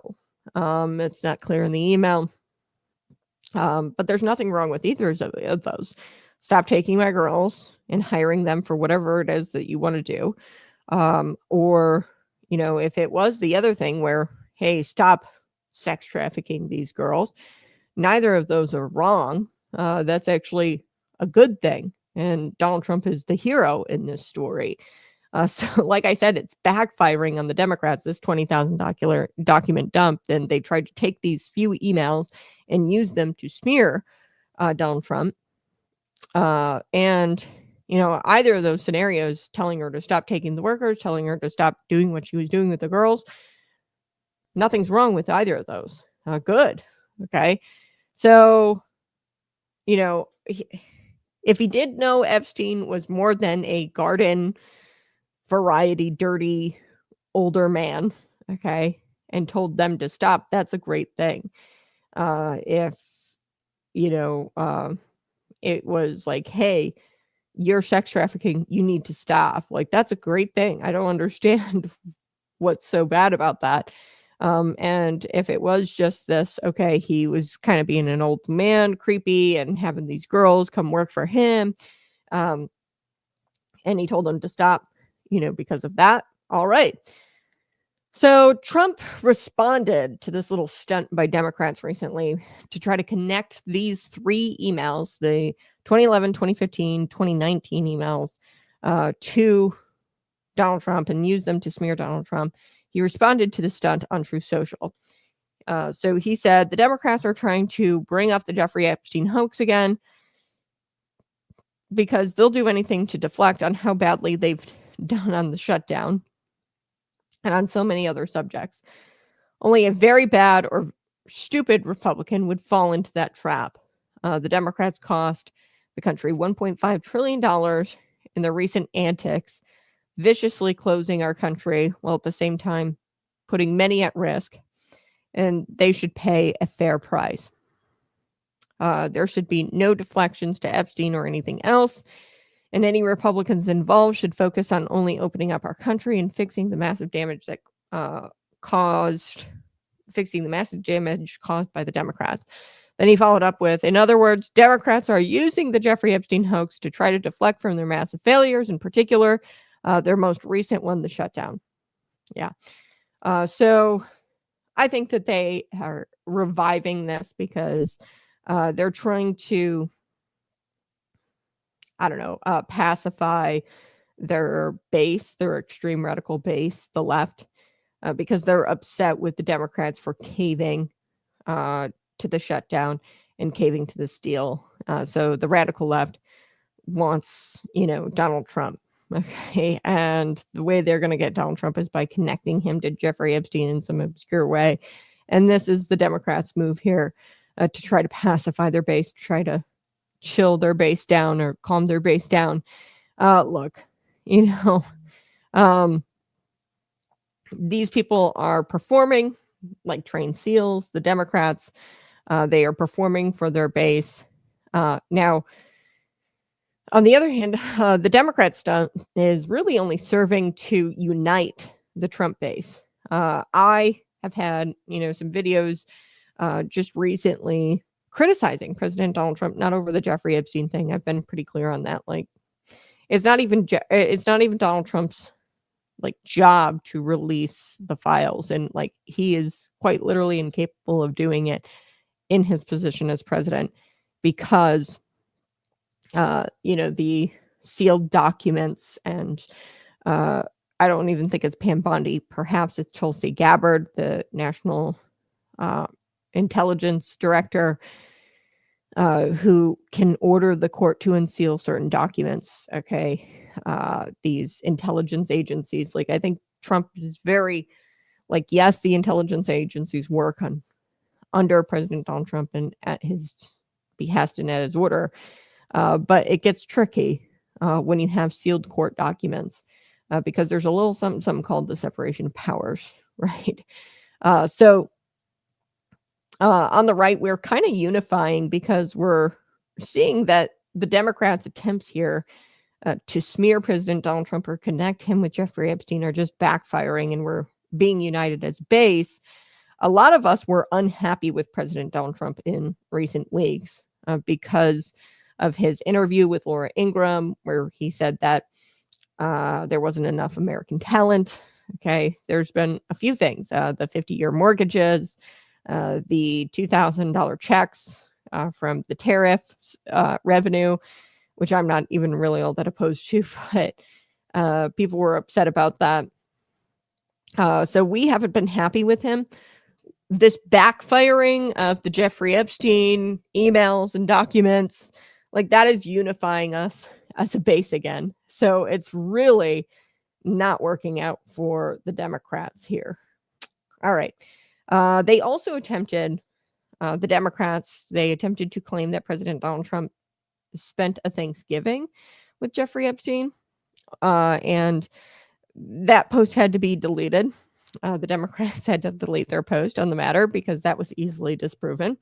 S1: It's not clear in the email. But there's nothing wrong with either of those. Stop taking my girls and hiring them for whatever it is that you want to do. Or, if it was the other thing where, hey, stop sex trafficking these girls, neither of those are wrong. That's actually a good thing. And Donald Trump is the hero in this story. So like I said, it's backfiring on the Democrats, this 20,000 document dump. Then they tried to take these few emails and use them to smear Donald Trump. And, either of those scenarios, telling her to stop taking the workers, telling her to stop doing what she was doing with the girls, nothing's wrong with either of those. Good. Okay. So, if he did know Epstein was more than a garden variety, dirty, older man, okay, and told them to stop, that's a great thing. If, it was like, hey, you're sex trafficking, you need to stop. Like, that's a great thing. I don't understand what's so bad about that. And if it was just this, okay, he was kind of being an old man, creepy, and having these girls come work for him, and he told them to stop, because of that. All right. So Trump responded to this little stunt by Democrats recently to try to connect these three emails, the 2011, 2015, 2019 emails, to Donald Trump and use them to smear Donald Trump. He responded to the stunt on Truth Social. So he said, the Democrats are trying to bring up the Jeffrey Epstein hoax again because they'll do anything to deflect on how badly they've done on the shutdown and on so many other subjects. Only a very bad or stupid Republican would fall into that trap. The Democrats cost the country $1.5 trillion in their recent antics, viciously closing our country while at the same time putting many at risk, and they should pay a fair price. There should be no deflections to Epstein or anything else, and any Republicans involved should focus on only opening up our country and fixing the massive damage that caused by the Democrats. Then he followed up with, in other words, Democrats are using the Jeffrey Epstein hoax to try to deflect from their massive failures, in particular, their most recent one, the shutdown. Yeah. So I think that they are reviving this because they're trying to, pacify their base, their extreme radical base, the left, because they're upset with the Democrats for caving to the shutdown and caving to this deal. So the radical left wants, Donald Trump. Okay. And the way they're going to get Donald Trump is by connecting him to Jeffrey Epstein in some obscure way. And this is the Democrats' move here to try to pacify their base, to try to chill their base down or calm their base down. Look, these people are performing like trained SEALs, the Democrats. They are performing for their base. Now, on the other hand, the Democrat stunt is really only serving to unite the Trump base. I have had, some videos just recently criticizing President Donald Trump, not over the Jeffrey Epstein thing. I've been pretty clear on that. Like, it's not even Donald Trump's job to release the files, and he is quite literally incapable of doing it in his position as president because the sealed documents and I don't even think it's Pam Bondi. Perhaps it's Tulsi Gabbard, the national intelligence director, who can order the court to unseal certain documents. Okay. These intelligence agencies, I think Trump is very Like, yes, the intelligence agencies work under President Donald Trump and at his behest and at his order, but it gets tricky when you have sealed court documents because there's a little something called the separation of powers, right? So on the right, we're kind of unifying because we're seeing that the Democrats' attempts here to smear President Donald Trump or connect him with Jeffrey Epstein are just backfiring, and we're being united as base. A lot of us were unhappy with President Donald Trump in recent weeks because of his interview with Laura Ingraham, where he said that there wasn't enough American talent. Okay, there's been a few things, the 50-year mortgages, the $2,000 checks from the tariff revenue, which I'm not even really all that opposed to, but people were upset about that. So we haven't been happy with him. This backfiring of the Jeffrey Epstein emails and documents, like that is unifying us as a base again. So it's really not working out for the Democrats here. All right. They also attempted, the Democrats, they attempted to claim that President Donald Trump spent a Thanksgiving with Jeffrey Epstein, and that post had to be deleted. The Democrats had to delete their post on the matter because that was easily disproven.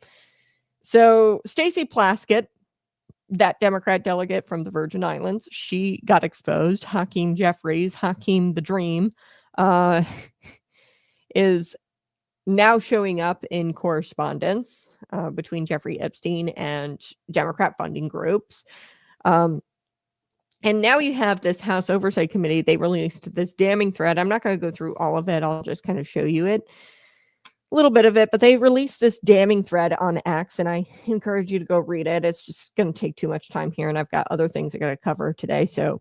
S1: So Stacey Plaskett, that Democrat delegate from the Virgin Islands, she got exposed. Hakeem Jeffries, Hakeem the Dream, is now showing up in correspondence between Jeffrey Epstein and Democrat funding groups. And now you have this House Oversight Committee. They released this damning thread. I'm not going to go through all of it. I'll just kind of show you it, a little bit of it. But they released this damning thread on X, and I encourage you to go read it. It's just going to take too much time here, and I've got other things I got to cover today. So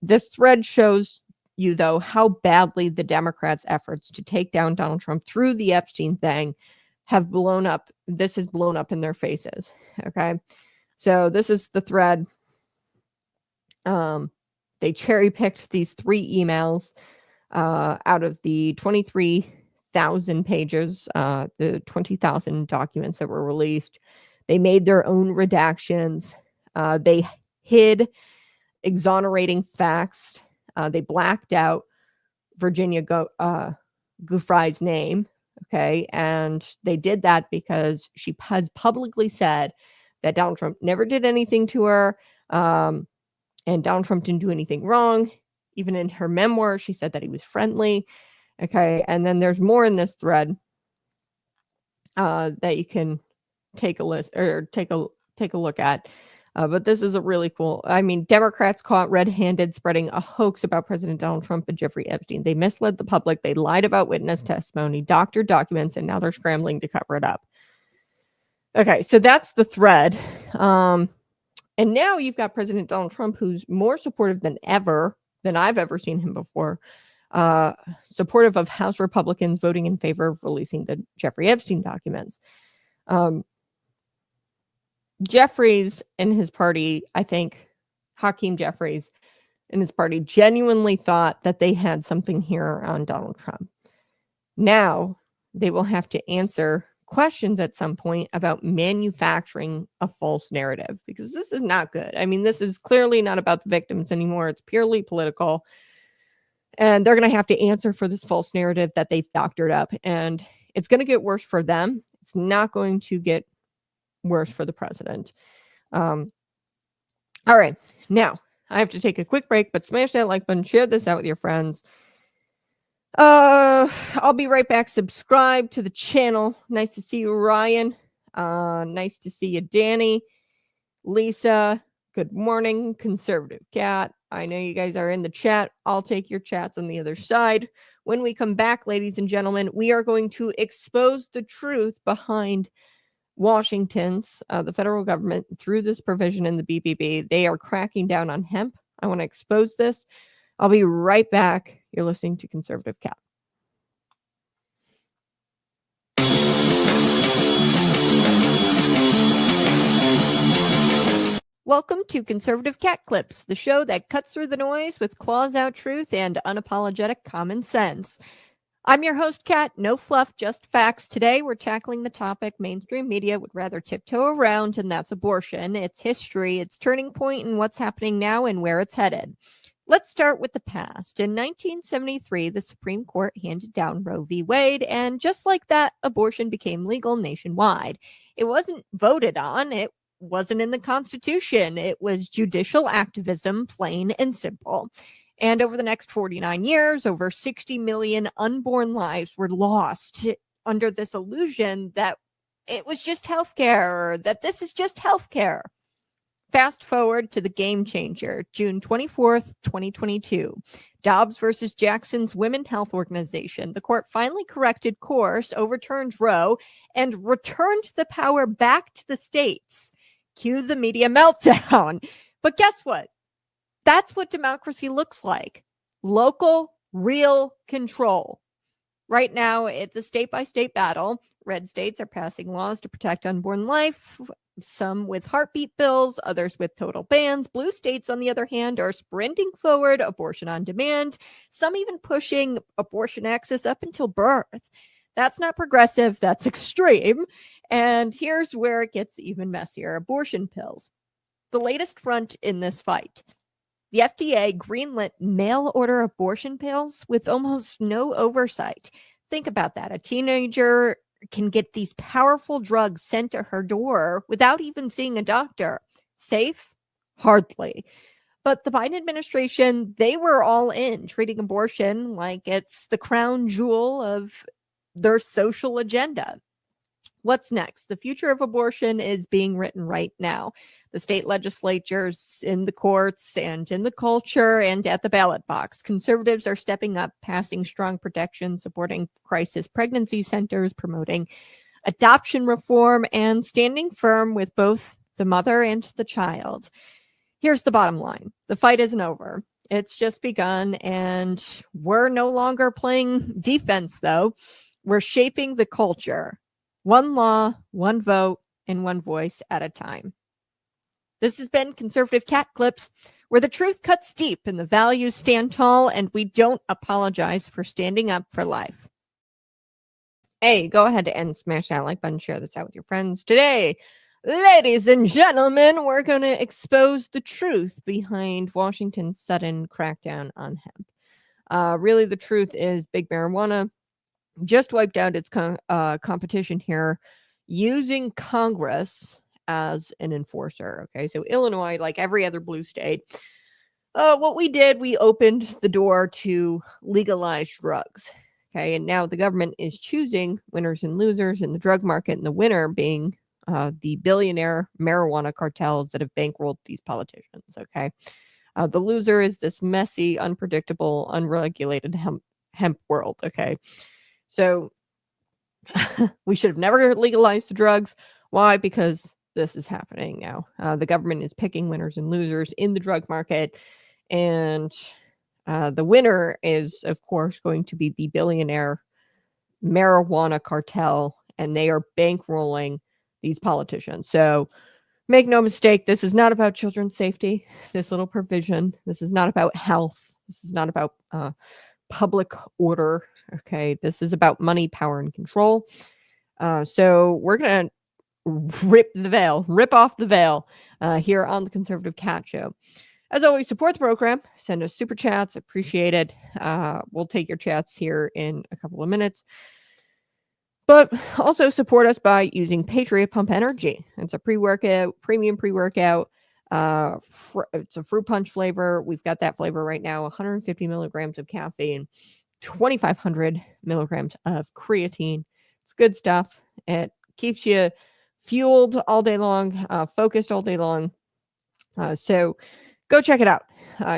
S1: this thread shows you, though, how badly the Democrats' efforts to take down Donald Trump through the Epstein thing have blown up. This has blown up in their faces. Okay. So this is the thread. They cherry picked these 3 emails out of the 23,000 pages, the 20,000 documents that were released. They made their own redactions. They hid exonerating facts. They blacked out Virginia Giuffre's name. Okay. And they did that because she has publicly said that Donald Trump never did anything to her. And Donald Trump didn't do anything wrong. Even in her memoir, she said that he was friendly. Okay. And then there's more in this thread that you can take a list or take a look at. But this is a really cool. I mean, Democrats caught red-handed spreading a hoax about President Donald Trump and Jeffrey Epstein. They misled the public. They lied about witness testimony, doctored documents, and now they're scrambling to cover it up. Okay, so that's the thread. And now you've got President Donald Trump, who's more supportive than I've ever seen him before, supportive of House Republicans voting in favor of releasing the Jeffrey Epstein documents. Jeffries and his party, I think Hakeem Jeffries and his party genuinely thought that they had something here on Donald Trump. Now they will have to answer questions at some point about manufacturing a false narrative, because this is not good. I mean, this is clearly not about the victims anymore. It's purely political. And they're going to have to answer for this false narrative that they've doctored up. And it's going to get worse for them. It's not going to get worse for the president. All right. Now, I have to take a quick break, but smash that like button, share this out with your friends. I'll be right back. Subscribe to the channel. Nice to see you, Ryan. Nice to see you, Danny. Lisa, good morning. Conservative Cat. I know you guys are in the chat. I'll take your chats on the other side. When we come back, ladies and gentlemen, we are going to expose the truth behind Washington's, the federal government, through this provision in the BBB. They are cracking down on hemp. I want to expose this. I'll be right back. You're listening to Conservative Cat. Welcome to Conservative Cat Clips, the show that cuts through the noise with claws out truth and unapologetic common sense. I'm your host, Kat. No fluff, just facts. Today, we're tackling the topic mainstream media would rather tiptoe around, and that's abortion. Its history, its turning point, and what's happening now and where it's headed. Let's start with the past. In 1973, the Supreme Court handed down Roe v. Wade, and just like that, abortion became legal nationwide. It wasn't voted on, it wasn't in the Constitution. It was judicial activism, plain and simple. And over the next 49 years, over 60 million unborn lives were lost under this illusion that it was just healthcare, or that this is just healthcare. Fast forward to the game changer, June 24th, 2022. Dobbs versus Jackson's Women's Health Organization. The court finally corrected course, overturned Roe, and returned the power back to the states. Cue the media meltdown. But guess what? That's what democracy looks like. Local, real control. Right now, it's a state-by-state battle. Red states are passing laws to protect unborn life, some with heartbeat bills, others with total bans. Blue states, on the other hand, are sprinting forward, abortion on demand, some even pushing abortion access up until birth. That's not progressive, that's extreme. And here's where it gets even messier. Abortion pills. The latest front in this fight. The FDA greenlit mail-order abortion pills with almost no oversight. Think about that. A teenager can get these powerful drugs sent to her door without even seeing a doctor. Safe? Hardly. But the Biden administration, they were all in, treating abortion like it's the crown jewel of their social agenda. What's next? The future of abortion is being written right now. The state legislatures, in the courts, and in the culture, and at the ballot box. Conservatives are stepping up, passing strong protections, supporting crisis pregnancy centers, promoting adoption reform, and standing firm with both the mother and the child. Here's the bottom line. The fight isn't over. It's just begun, and we're no longer playing defense, though. We're shaping the culture. One law, one vote, and one voice at a time. This has been Conservative Cat Clips, where the truth cuts deep and the values stand tall, and we don't apologize for standing up for life. Hey, go ahead and smash that like button, share this out with your friends. Today, ladies and gentlemen, we're going to expose the truth behind Washington's sudden crackdown on hemp. Really, the truth is big marijuana just wiped out its competition here using Congress as an enforcer. Okay, so Illinois, like every other blue state, what we did, we opened the door to legalize drugs. Okay, and now the government is choosing winners and losers in the drug market, and the winner being the billionaire marijuana cartels that have bankrolled these politicians. Okay, the loser is this messy, unpredictable, unregulated hemp world. Okay. So we should have never legalized the drugs. Why? Because this is happening now. The government is picking winners and losers in the drug market. And the winner is, of course, going to be the billionaire marijuana cartel. And they are bankrolling these politicians. So make no mistake, this is not about children's safety. This little provision. This is not about health. This is not about public order. Okay, this is about money, power, and control. So we're gonna rip off the veil here on the Conservative Cat Show. As always, support the program. Send us super chats, appreciated. We'll take your chats here in a couple of minutes. But also support us by using Patriot Pump Energy. It's a pre-workout, premium pre-workout. It's a fruit punch flavor. We've got that flavor right now. 150 milligrams of caffeine, 2,500 milligrams of creatine. It's good stuff. It keeps you fueled all day long, focused all day long. So go check it out.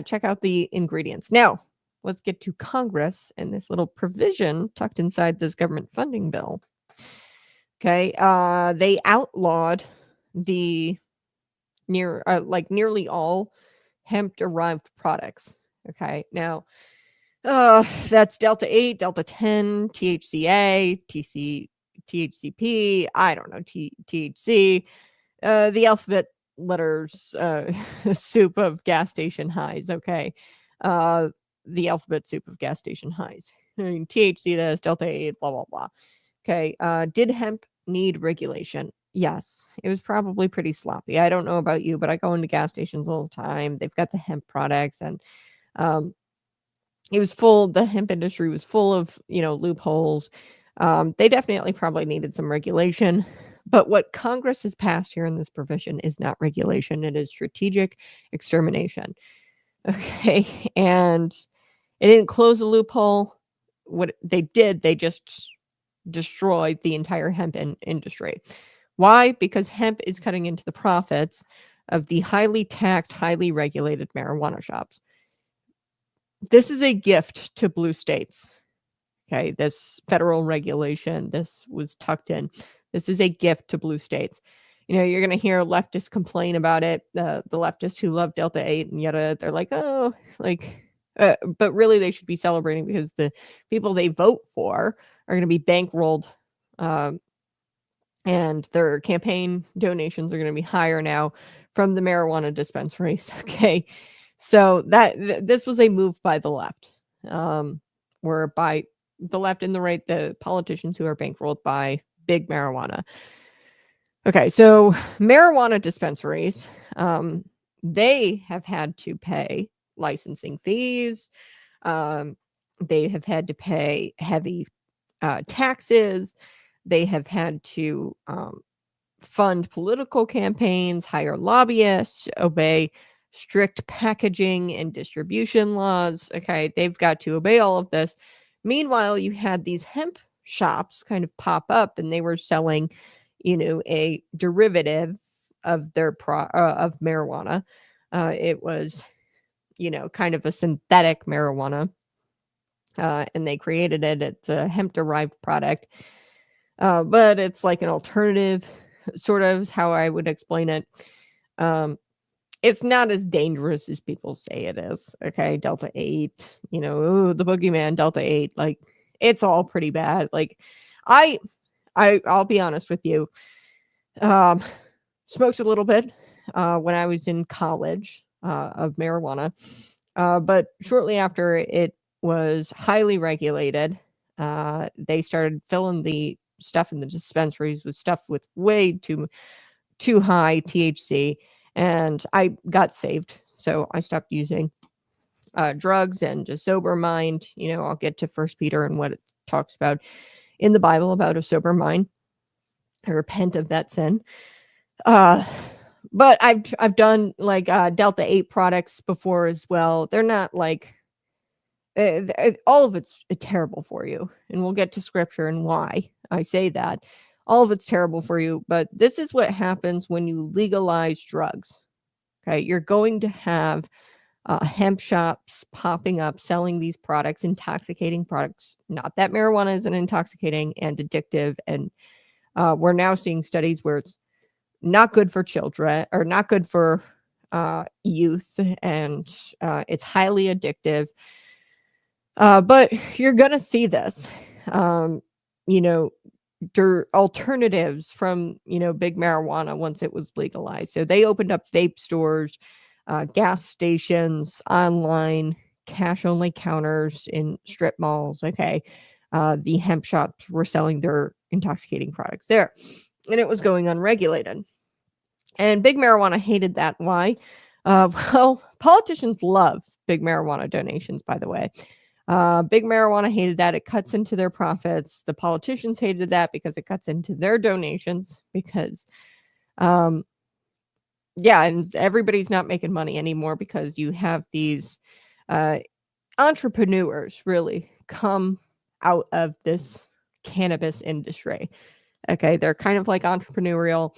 S1: Check out the ingredients. Now, let's get to Congress and this little provision tucked inside this government funding bill. Okay. They outlawed the nearly all hemp derived products. Okay. Now, that's Delta 8, Delta 10, THCA, THCP, I don't know, THC, the alphabet letters, soup of gas station highs. Okay. The alphabet soup of gas station highs. I mean, THC this, Delta 8, blah, blah, blah. Okay. Did hemp need regulation? Yes. It was probably pretty sloppy. I don't know about you, but I go into gas stations all the time. They've got the hemp products, and the hemp industry was full of, loopholes. They definitely probably needed some regulation. But what Congress has passed here in this provision is not regulation. It is strategic extermination. Okay. And it didn't close a loophole. What they did, they just destroyed the entire hemp industry. Why? Because hemp is cutting into the profits of the highly taxed, highly regulated marijuana shops. This is a gift to blue states. Okay, this federal regulation, this was tucked in. This is a gift to blue states. You're going to hear leftists complain about it. The leftists who love Delta 8 and yada, they're like, but really they should be celebrating because the people they vote for are going to be bankrolled, and their campaign donations are going to be higher now from the marijuana dispensaries. Okay, so this was a move by the left, where by the left and the right, the politicians who are bankrolled by big marijuana. Okay, so marijuana dispensaries, they have had to pay licensing fees. They have had to pay heavy taxes. They have had to fund political campaigns, hire lobbyists, obey strict packaging and distribution laws. Okay, they've got to obey all of this. Meanwhile, you had these hemp shops kind of pop up, and they were selling, a derivative of their of marijuana. It was, kind of a synthetic marijuana, and they created it. It's a hemp-derived product, but it's like an alternative, sort of is how I would explain it. It's not as dangerous as people say it is. Okay, Delta 8, the boogeyman, Delta 8, like it's all pretty bad. Like I'll be honest with you. Smoked a little bit when I was in college of marijuana, but shortly after it was highly regulated, they started filling the stuff in the dispensaries with stuff with way too high THC, and I got saved. So I stopped using drugs and just sober mind. I'll get to 1 Peter and what it talks about in the Bible about a sober mind. I repent of that sin. But I've done like Delta 8 products before as well. They're not like all of it's terrible for you, and we'll get to scripture and why I say that. All of it's terrible for you, but this is what happens when you legalize drugs. Okay, you're going to have hemp shops popping up selling these products, intoxicating products. Not that marijuana isn't intoxicating and addictive, and we're now seeing studies where it's not good for children or not good for youth, and it's highly addictive. But you're gonna see this, alternatives from big marijuana once it was legalized. So they opened up vape stores, gas stations, online cash only counters in strip malls. Okay, the hemp shops were selling their intoxicating products there, and it was going unregulated. And big marijuana hated that. Why? Well, politicians love big marijuana donations, by the way. Big marijuana hated that. It cuts into their profits. The politicians hated that because it cuts into their donations because, and everybody's not making money anymore because you have these entrepreneurs really come out of this cannabis industry. Okay, they're kind of like entrepreneurial.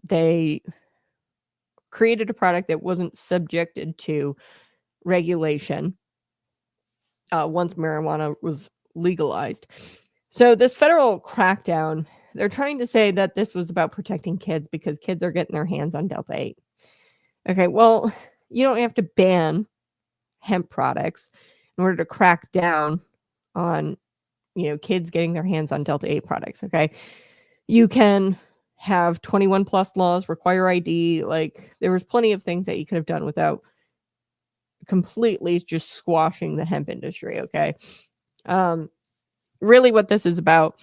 S1: They created a product that wasn't subjected to regulation once marijuana was legalized. So this federal crackdown, they're trying to say that this was about protecting kids because kids are getting their hands on Delta 8. Okay, well, you don't have to ban hemp products in order to crack down on, kids getting their hands on Delta 8 products. Okay, you can have 21 plus laws, require ID. Like there was plenty of things that you could have done without completely just squashing the hemp industry. Okay. Really what this is about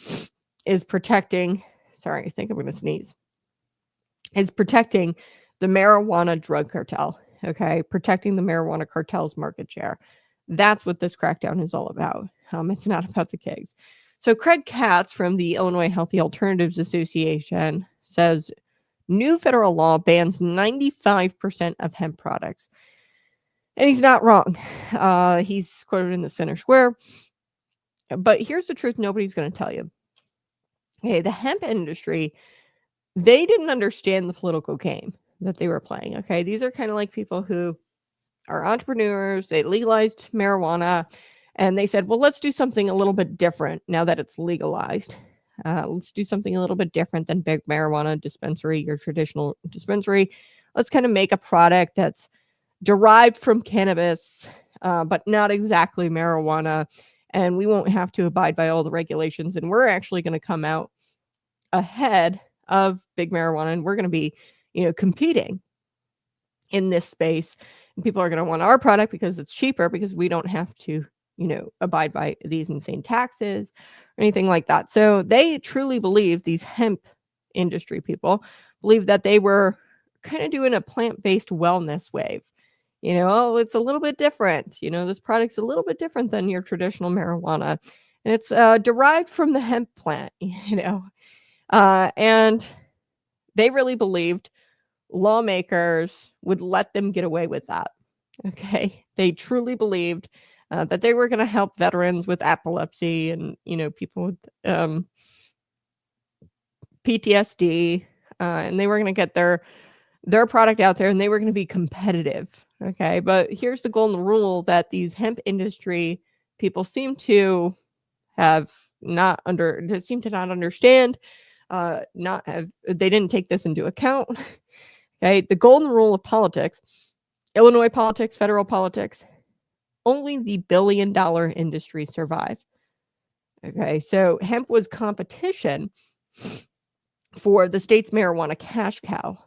S1: is protecting, sorry, I think I'm going to sneeze, is protecting the marijuana drug cartel. Okay. Protecting the marijuana cartel's market share. That's what this crackdown is all about. It's not about the kids. So Craig Katz from the Illinois Healthy Alternatives Association says new federal law bans 95% of hemp products. And he's not wrong. He's quoted in the Center Square. But here's the truth nobody's going to tell you. Okay, the hemp industry, they didn't understand the political game that they were playing. Okay, these are kind of like people who are entrepreneurs. They legalized marijuana and they said, well, let's do something a little bit different now that it's legalized. Let's do something a little bit different than big marijuana dispensary, your traditional dispensary. Let's kind of make a product that's derived from cannabis, but not exactly marijuana. And we won't have to abide by all the regulations. And we're actually going to come out ahead of big marijuana. And we're going to be, competing in this space. And people are going to want our product because it's cheaper, because we don't have to, abide by these insane taxes or anything like that. So they truly believe, these hemp industry people believe, that they were kind of doing a plant-based wellness wave. It's a little bit different. This product's a little bit different than your traditional marijuana. And it's derived from the hemp plant, and they really believed lawmakers would let them get away with that. Okay. They truly believed that they were going to help veterans with epilepsy and, people with PTSD, and they were going to get their product out there and they were going to be competitive. Okay. But here's the golden rule that these hemp industry people seem to not understand, they didn't take this into account. Okay. The golden rule of politics, Illinois politics, federal politics, only the billion-dollar industry survive. Okay. So hemp was competition for the state's marijuana cash cow.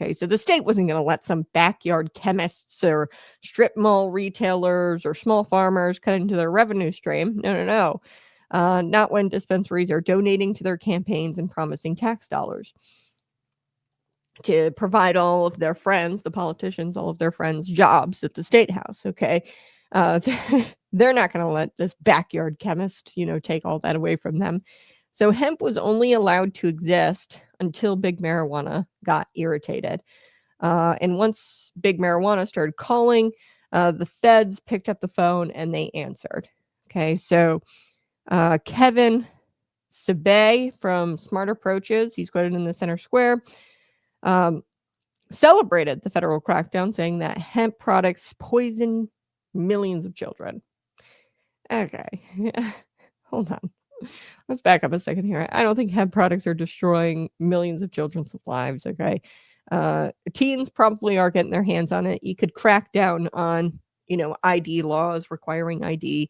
S1: Okay, so the state wasn't going to let some backyard chemists or strip mall retailers or small farmers cut into their revenue stream. No. Not when dispensaries are donating to their campaigns and promising tax dollars to provide all of their friends, the politicians, all of their friends, jobs at the state house. Okay, they're not going to let this backyard chemist, take all that away from them. So hemp was only allowed to exist until big marijuana got irritated. And once big marijuana started calling, the feds picked up the phone and they answered. Okay, so Kevin Sabay from Smart Approaches, he's quoted in the Center Square, celebrated the federal crackdown, saying that hemp products poison millions of children. Okay, hold on. Let's back up a second here. I don't think hemp products are destroying millions of children's lives. Okay. Teens probably are getting their hands on it. You could crack down on, ID laws requiring ID.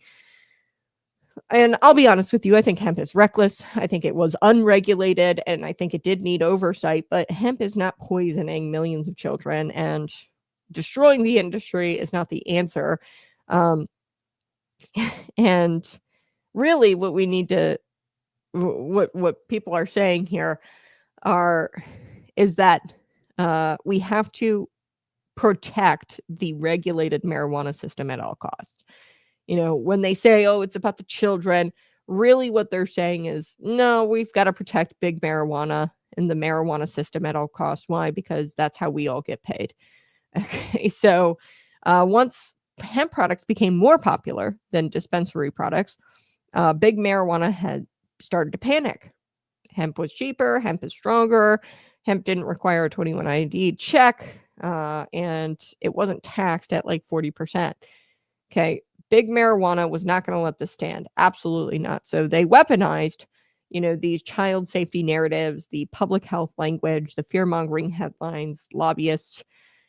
S1: And I'll be honest with you, I think hemp is reckless. I think it was unregulated and I think it did need oversight, but hemp is not poisoning millions of children, and destroying the industry is not the answer. And really what we need to, what people are saying here is that we have to protect the regulated marijuana system at all costs. When they say, oh, it's about the children, really what they're saying is, no, we've got to protect big marijuana and the marijuana system at all costs. Why? Because that's how we all get paid. Okay, so once hemp products became more popular than dispensary products, big marijuana had started to panic. Hemp was cheaper, hemp is stronger, hemp didn't require a 21 ID check, and it wasn't taxed at like 40%. Okay, big marijuana was not going to let this stand. Absolutely not. So they weaponized, these child safety narratives, the public health language, the fear-mongering headlines, lobbyists,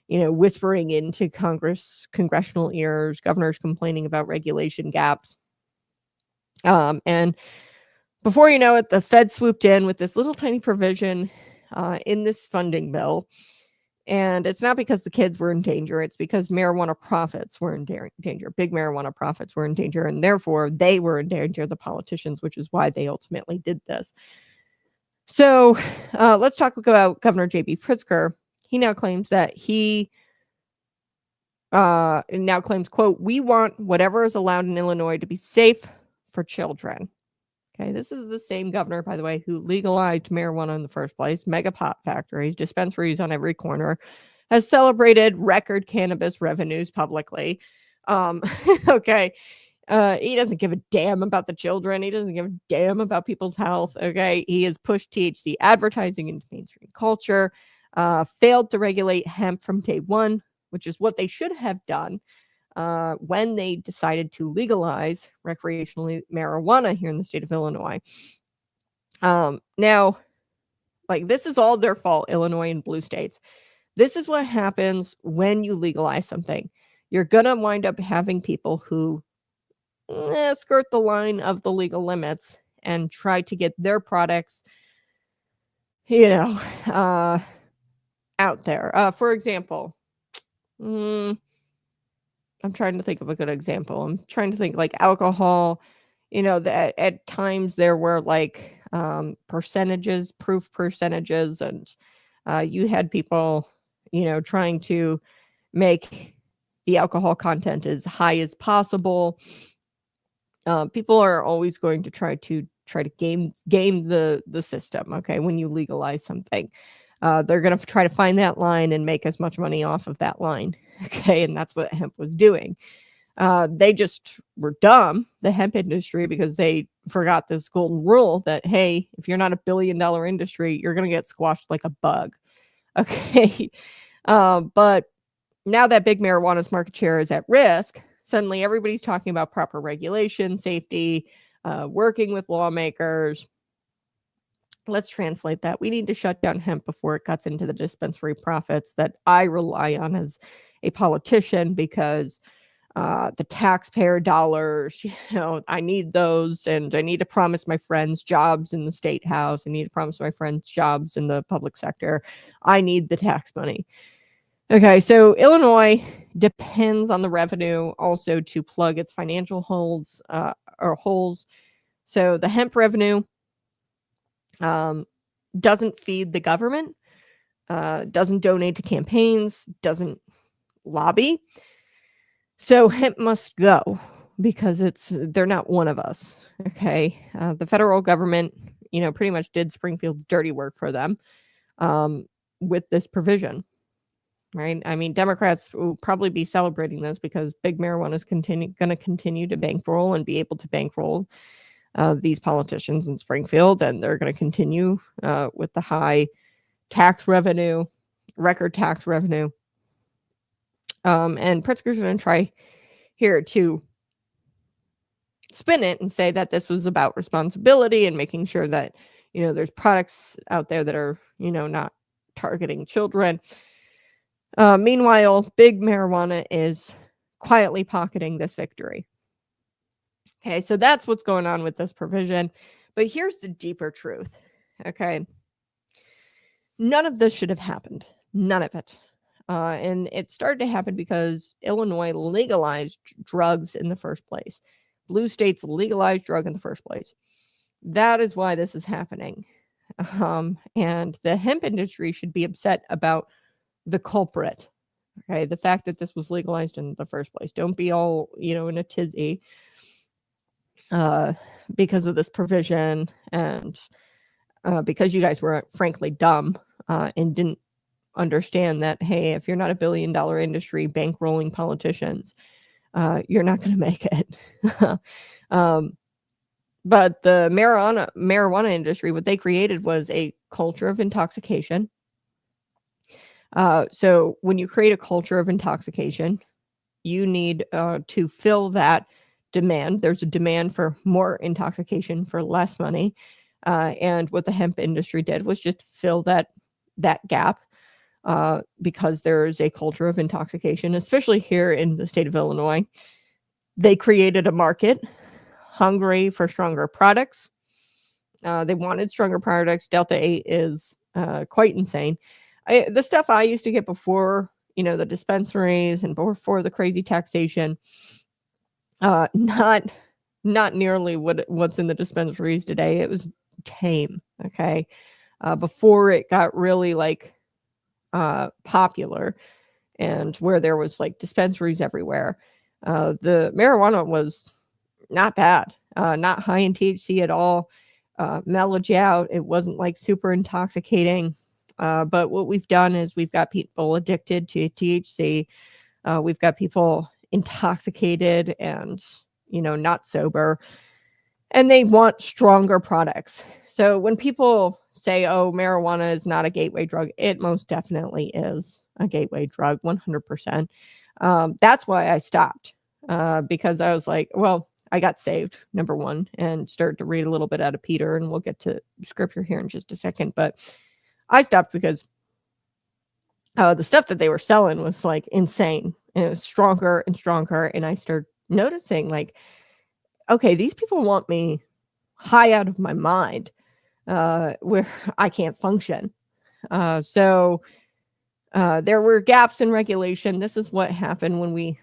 S1: whispering into congressional ears, governors complaining about regulation gaps. And before you know it, the Fed swooped in with this little tiny provision in this funding bill And it's not because the kids were in danger. It's because marijuana profits were in danger. Big marijuana profits were in danger. And therefore, they were in danger, the politicians, which is why they ultimately did this. So let's talk about Governor J.B. Pritzker. He now claims that quote, "We want whatever is allowed in Illinois to be safe for children." Okay, this is the same governor, by the way, who legalized marijuana in the first place, mega pot factories, dispensaries on every corner, has celebrated record cannabis revenues publicly. Okay, he doesn't give a damn about the children. He doesn't give a damn about people's health. Okay, he has pushed THC advertising into mainstream culture, failed to regulate hemp from day one, which is what they should have done when they decided to legalize recreational marijuana here in the state of Illinois. Now, like, this is all their fault, Illinois and blue states. This is what happens when you legalize something. You're going to wind up having people who skirt the line of the legal limits and try to get their products, out there. For example, I'm trying to think of a good example. I'm trying to think like alcohol, that at times there were like proof percentages, and you had people, trying to make the alcohol content as high as possible. People are always going to try to game the system. Okay, when you legalize something, they're going to try to find that line and make as much money off of that line. Okay, and that's what hemp was doing. They just were dumb, the hemp industry, because they forgot this golden rule that, hey, if you're not $1 billion industry, you're going to get squashed like a bug. Okay, but now that big marijuana's market share is at risk, suddenly everybody's talking about proper regulation, safety, working with lawmakers. Let's translate that. We need to shut down hemp before it cuts into the dispensary profits that I rely on as a politician, because the taxpayer dollars, I need those, and I need to promise my friends jobs in the state house. I need to promise my friends jobs in the public sector. I need the tax money. Okay, so Illinois depends on the revenue also to plug its financial holes. So the hemp revenue doesn't feed the government, doesn't donate to campaigns, doesn't lobby. So hemp must go because they're not one of us. Okay, the federal government, pretty much did Springfield's dirty work for them with this provision. Right. I mean, Democrats will probably be celebrating this because big marijuana is going to continue to bankroll and be able to bankroll these politicians in Springfield, and they're going to continue with the high tax revenue, record tax revenue. And Pritzker's going to try here to spin it and say that this was about responsibility and making sure that, there's products out there that are, not targeting children. Meanwhile, big marijuana is quietly pocketing this victory. Okay, so that's what's going on with this provision. But here's the deeper truth. Okay, none of this should have happened. None of it. And it started to happen because Illinois legalized drugs in the first place. Blue states legalized drug in the first place. That is why this is happening. And the hemp industry should be upset about the culprit. Okay, the fact that this was legalized in the first place. Don't be all, in a tizzy because of this provision, and because you guys were frankly dumb and didn't understand that, hey, if you're not $1 billion industry bankrolling politicians, you're not going to make it. But the marijuana industry, what they created was a culture of intoxication. So when you create a culture of intoxication, you need to fill that demand. There's a demand for more intoxication for less money. And what the hemp industry did was just fill that gap because there is a culture of intoxication, especially here in the state of Illinois. They created a market hungry for stronger products. They wanted stronger products. Delta 8 is quite insane. The stuff I used to get before, the dispensaries and before the crazy taxation, not nearly what's in the dispensaries today. It was tame. Okay. Before it got really like popular and where there was like dispensaries everywhere, the marijuana was not bad, not high in THC at all, mellowed you out. It wasn't like super intoxicating. But what we've done is we've got people addicted to THC. We've got people intoxicated and, not sober, and they want stronger products. So when people say, oh, marijuana is not a gateway drug, it most definitely is a gateway drug, 100%. That's why I stopped, because I was like, well, I got saved, number one, and started to read a little bit out of Peter, and we'll get to scripture here in just a second. But I stopped because the stuff that they were selling was like insane, and it was stronger and stronger. And I started noticing like, okay, these people want me high out of my mind, where I can't function. So there were gaps in regulation. This is what happened when we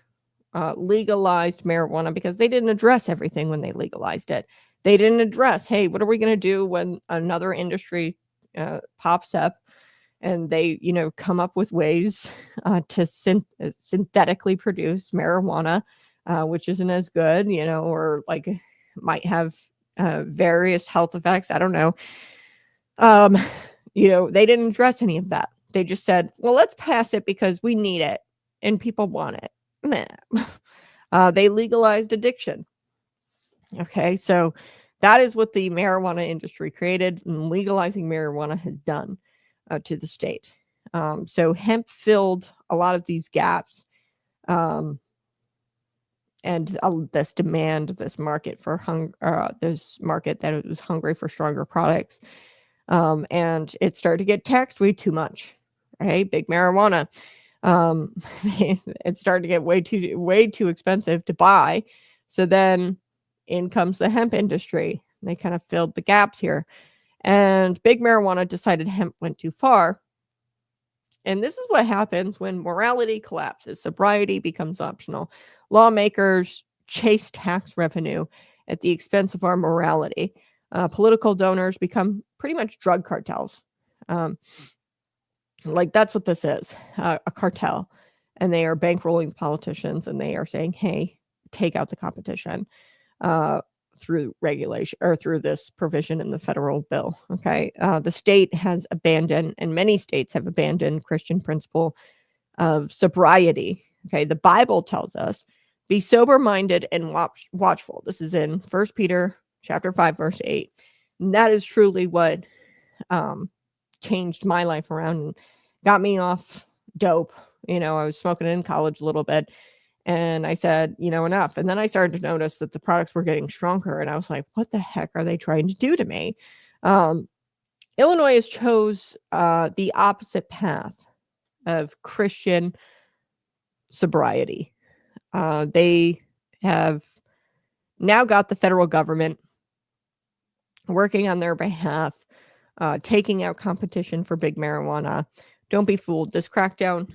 S1: legalized marijuana, because they didn't address everything when they legalized it. They didn't address, hey, what are we going to do when another industry pops up and they, come up with ways to synthetically produce marijuana, which isn't as good, or like might have various health effects. I don't know. They didn't address any of that. They just said, well, let's pass it because we need it and people want it. They legalized addiction. Okay, so that is what the marijuana industry created, and legalizing marijuana has done to the state. So hemp filled a lot of these gaps, and this demand, this market for this market that it was hungry for stronger products, and it started to get taxed way too much. Right, big marijuana. It started to get way too expensive to buy. So then in comes the hemp industry. They kind of filled the gaps here. And big marijuana decided hemp went too far. And this is what happens when morality collapses. Sobriety becomes optional. Lawmakers chase tax revenue at the expense of our morality. Political donors become pretty much drug cartels. Like that's what this is, a cartel. And they are bankrolling politicians, and they are saying, hey, take out the competition through regulation or through this provision in the federal bill. Okay. The state has abandoned, and many states have abandoned, Christian principle of sobriety. Okay. The Bible tells us, be sober-minded and watchful. This is in 1 Peter chapter 5, verse 8. And that is truly what changed my life around and got me off dope. I was smoking in college a little bit, and I said, enough. And then I started to notice that the products were getting stronger, and I was like, what the heck are they trying to do to me? Illinois has chose the opposite path of Christian sobriety. They have now got the federal government working on their behalf, taking out competition for big marijuana. Don't be fooled. This crackdown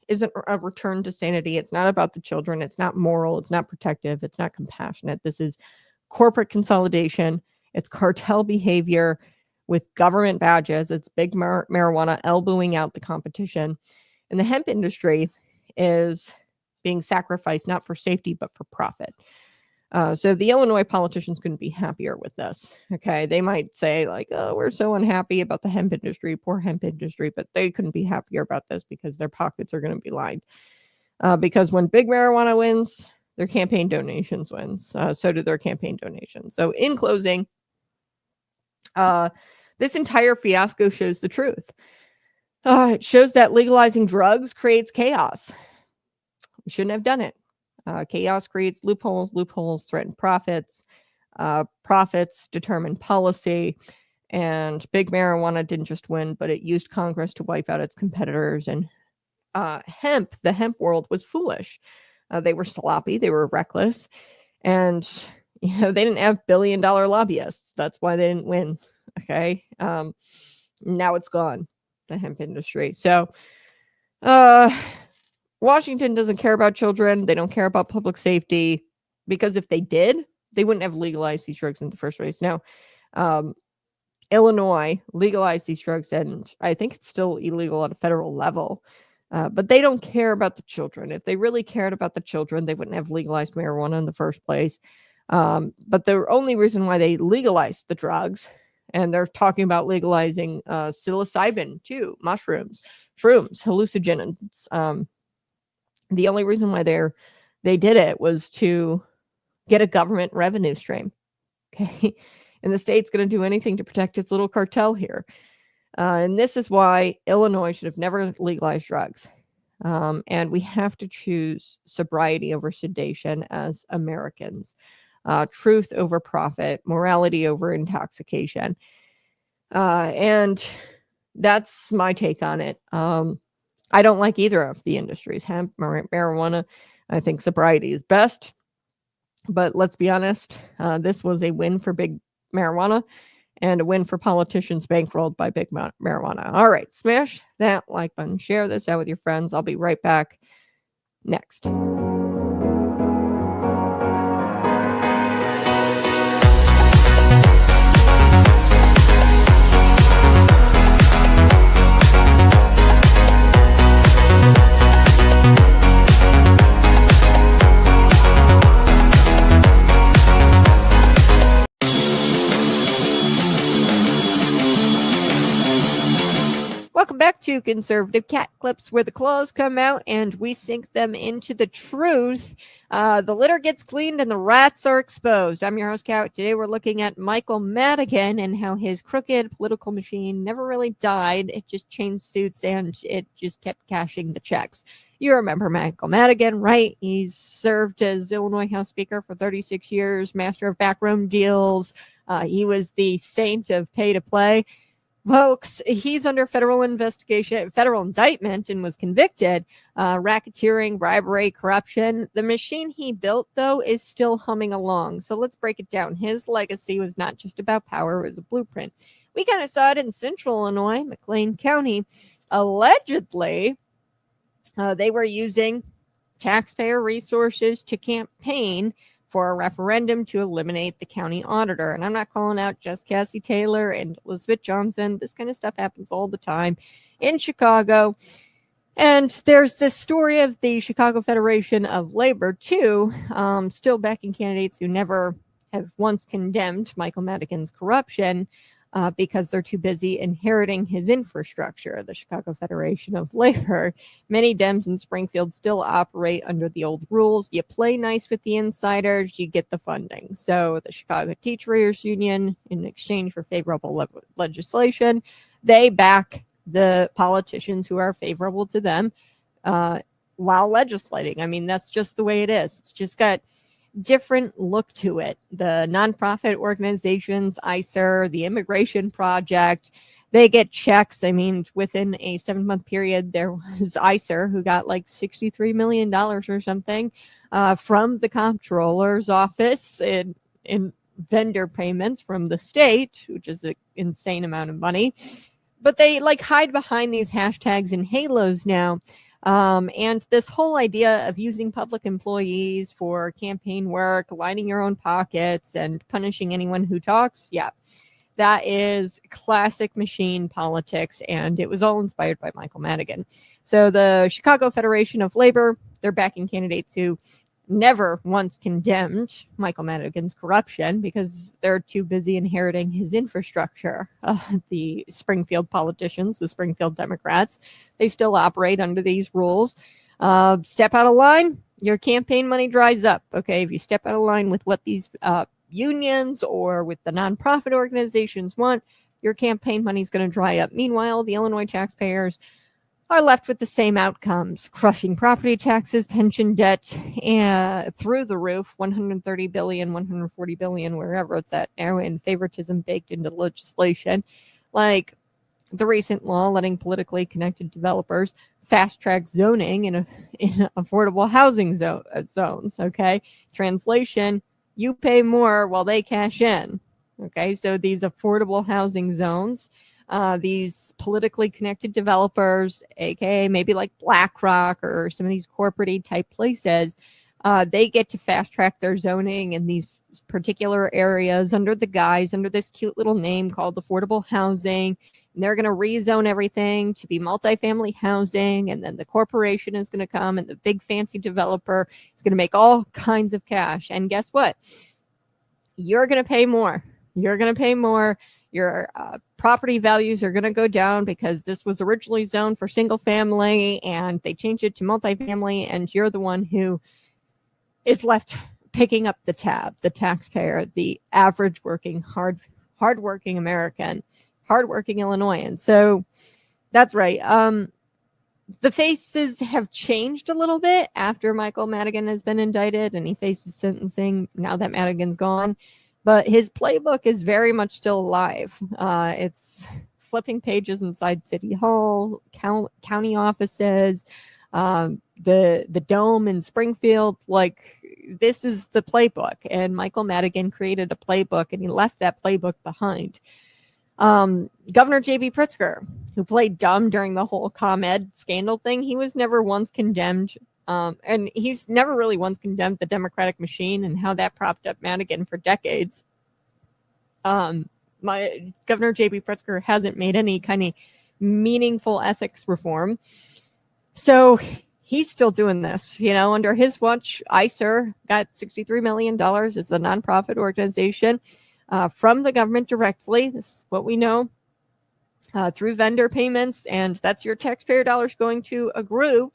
S1: isn't a return to sanity. It's not about the children. It's not moral. It's not protective. It's not compassionate. This is corporate consolidation. It's cartel behavior with government badges. It's big marijuana elbowing out the competition. And the hemp industry is being sacrificed not for safety, but for profit. So the Illinois politicians couldn't be happier with this. Okay. They might say like, oh, we're so unhappy about the hemp industry, poor hemp industry, but they couldn't be happier about this because their pockets are going to be lined. Because when big marijuana wins, their campaign donations wins. So do their campaign donations. So in closing, this entire fiasco shows the truth. It shows that legalizing drugs creates chaos. We shouldn't have done it. Chaos creates loopholes. Loopholes threaten profits. Profits determine policy. And big marijuana didn't just win, but it used Congress to wipe out its competitors. And the hemp world was foolish. They were sloppy. They were reckless. And, they didn't have billion-dollar lobbyists. That's why they didn't win. Okay. Now it's gone. the hemp industry. So, Washington doesn't care about children. They don't care about public safety, because if they did, they wouldn't have legalized these drugs in the first place. Now, Illinois legalized these drugs, and I think it's still illegal at a federal level. But they don't care about the children. If they really cared about the children, they wouldn't have legalized marijuana in the first place. But the only reason why they legalized the drugs, and they're talking about legalizing psilocybin too, mushrooms, shrooms, hallucinogens. The only reason why they did it was to get a government revenue stream. Okay. And the state's going to do anything to protect its little cartel here. And this is why Illinois should have never legalized drugs. And we have to choose sobriety over sedation as Americans, truth over profit, morality over intoxication. And that's my take on it. I don't like either of the industries, hemp, marijuana. I think sobriety is best. But let's be honest, this was a win for big marijuana and a win for politicians bankrolled by big marijuana. All right, smash that like button, share this out with your friends. I'll be right back next. Welcome back to Conservative Cat Clips, where the claws come out and we sink them into the truth. The litter gets cleaned and the rats are exposed. I'm your host, Cat. Today we're looking at Michael Madigan and how his crooked political machine never really died. It just changed suits and it just kept cashing the checks. You remember Michael Madigan, right? He's served as Illinois House Speaker for 36 years, master of backroom deals. He was the saint of pay to play. Folks, he's under federal investigation, federal indictment, and was convicted. Racketeering, bribery, corruption. The machine he built, though, is still humming along. So let's break it down. His legacy was not just about power, it was a blueprint. We kind of saw it in central Illinois, McLean County. Allegedly, they were using taxpayer resources to campaign for a referendum to eliminate the county auditor. And I'm not calling out just Cassie Taylor and Elizabeth Johnson. This kind of stuff happens all the time in Chicago. And there's this story of the Chicago Federation of Labor, too, still backing candidates who never have once condemned Michael Madigan's corruption because they're too busy inheriting his infrastructure. The Chicago Federation of Labor. Many Dems in Springfield still operate under the old rules. You play nice with the insiders, you get the funding. So the Chicago Teachers Union, in exchange for favorable legislation, they back the politicians who are favorable to them while legislating. I mean, that's just the way it is. It's just got different look to it. The nonprofit organizations, ICER, the Immigration Project, they get checks. I mean, within a 7-month period, there was ICER who got like $63 million or something from the comptroller's office in vendor payments from the state, which is an insane amount of money. But they like hide behind these hashtags and halos now. And this whole idea of using public employees for campaign work, lining your own pockets, and punishing anyone who talks, yeah, that is classic machine politics, and it was all inspired by Michael Madigan. So the Chicago Federation of Labor, they're backing candidates who never once condemned Michael Madigan's corruption because they're too busy inheriting his infrastructure. The Springfield politicians, the Springfield Democrats, they still operate under these rules. Step out of line, your campaign money dries up. Okay, if you step out of line with what these unions or with the nonprofit organizations want, your campaign money is going to dry up. Meanwhile, the Illinois taxpayers are left with the same outcomes: crushing property taxes, pension debt, through the roof, 130 billion, 140 billion, wherever it's at now, and favoritism baked into legislation, like the recent law letting politically connected developers fast-track zoning in affordable housing zones, okay? Translation, you pay more while they cash in, okay? So these affordable housing zones these politically connected developers, aka maybe like BlackRock or some of these corporate type places, they get to fast track their zoning in these particular areas under this cute little name called affordable housing. And they're going to rezone everything to be multifamily housing. And then the corporation is going to come and the big fancy developer is going to make all kinds of cash. And guess what? You're going to pay more. You're going to pay more. Your property values are going to go down because this was originally zoned for single family and they changed it to multifamily. And you're the one who is left picking up the tab, the taxpayer, the average working, hardworking American, hardworking Illinoisan. So that's right. The faces have changed a little bit after Michael Madigan has been indicted and he faces sentencing now that Madigan's gone. But his playbook is very much still alive. It's flipping pages inside City Hall, county offices, the Dome in Springfield. Like, this is the playbook. And Michael Madigan created a playbook and he left that playbook behind. Governor J.B. Pritzker, who played dumb during the whole ComEd scandal thing, he was never once condemned. And he's never really once condemned the Democratic machine and how that propped up Madigan for decades. My Governor J.B. Pritzker hasn't made any kind of meaningful ethics reform. So he's still doing this, under his watch. ICER got $63 million. It's a nonprofit organization from the government directly. This is what we know through vendor payments. And that's your taxpayer dollars going to a group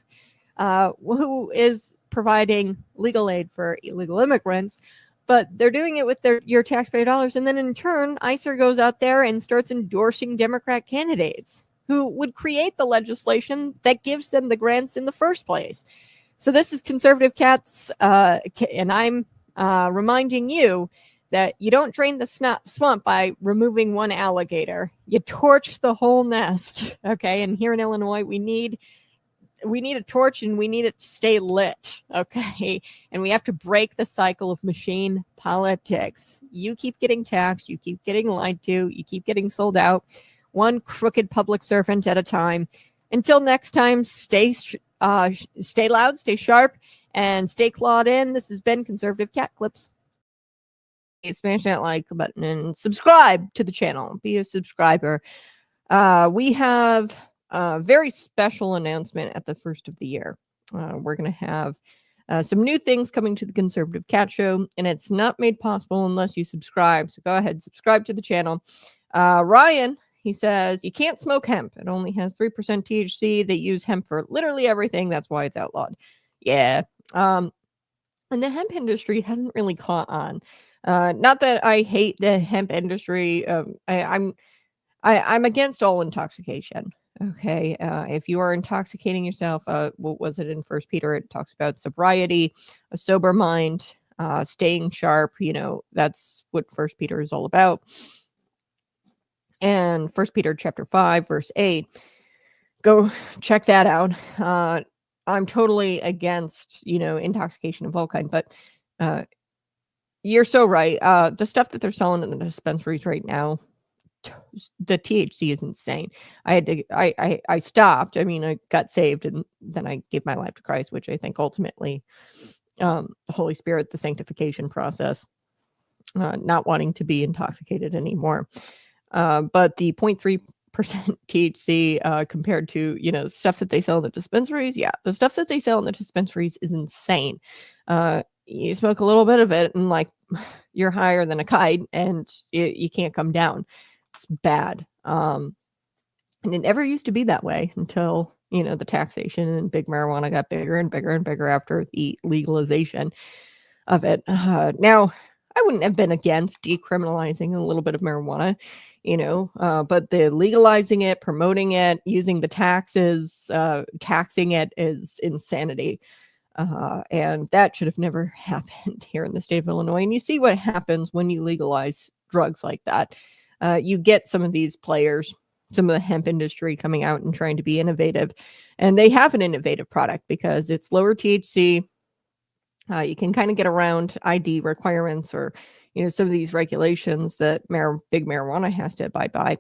S1: who is providing legal aid for illegal immigrants. But they're doing it with your taxpayer dollars. And then in turn, ICER goes out there and starts endorsing Democrat candidates who would create the legislation that gives them the grants in the first place. So this is conservative cats. And I'm reminding you that you don't drain the swamp by removing one alligator. You torch the whole nest. Okay. And here in Illinois, we need a torch and we need it to stay lit. Okay. And we have to break the cycle of machine politics. You keep getting taxed. You keep getting lied to. You keep getting sold out. One crooked public servant at a time. Until next time, stay loud, stay sharp, and stay clawed in. This has been Conservative Cat Clips. Smash that like button and subscribe to the channel. Be a subscriber. We have a very special announcement at the first of the year. We're going to have some new things coming to the Conservative Cat Show, and it's not made possible unless you subscribe. So go ahead, subscribe to the channel. Ryan, he says, you can't smoke hemp. It only has 3% THC. They use hemp for literally everything. That's why it's outlawed. Yeah. And the hemp industry hasn't really caught on. Not that I hate the hemp industry. I'm against all intoxication. Okay. If you are intoxicating yourself, what was it in First Peter? It talks about sobriety, a sober mind, staying sharp. That's what First Peter is all about. And First Peter chapter 5, verse 8, go check that out. I'm totally against, intoxication of all kind, but you're so right. The stuff that they're selling in the dispensaries right now, the THC is insane. I stopped. I got saved and then I gave my life to Christ, which I think ultimately the Holy Spirit, the sanctification process, not wanting to be intoxicated anymore. But the 0.3% THC compared to, stuff that they sell in the dispensaries. Yeah, the stuff that they sell in the dispensaries is insane. You smoke a little bit of it and you're higher than a kite and you can't come down. It's bad. And it never used to be that way until, the taxation and big marijuana got bigger and bigger and bigger after the legalization of it. Now, I wouldn't have been against decriminalizing a little bit of marijuana, but the legalizing it, promoting it, using the taxes, taxing it is insanity. And that should have never happened here in the state of Illinois. And you see what happens when you legalize drugs like that. You get some of these players, some of the hemp industry coming out and trying to be innovative. And they have an innovative product because it's lower THC. You can kind of get around ID requirements or, some of these regulations that big marijuana has to abide by.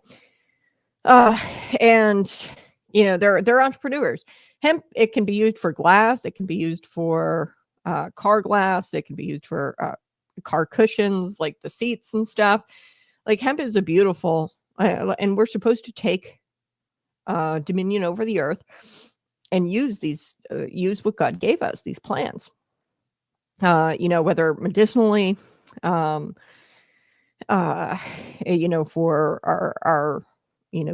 S1: Uh, and they're entrepreneurs. Hemp, it can be used for glass, it can be used for car glass, it can be used for car cushions, like the seats and stuff. Like hemp is a beautiful, and we're supposed to take dominion over the earth and use what God gave us, these plants. Whether medicinally, um, for our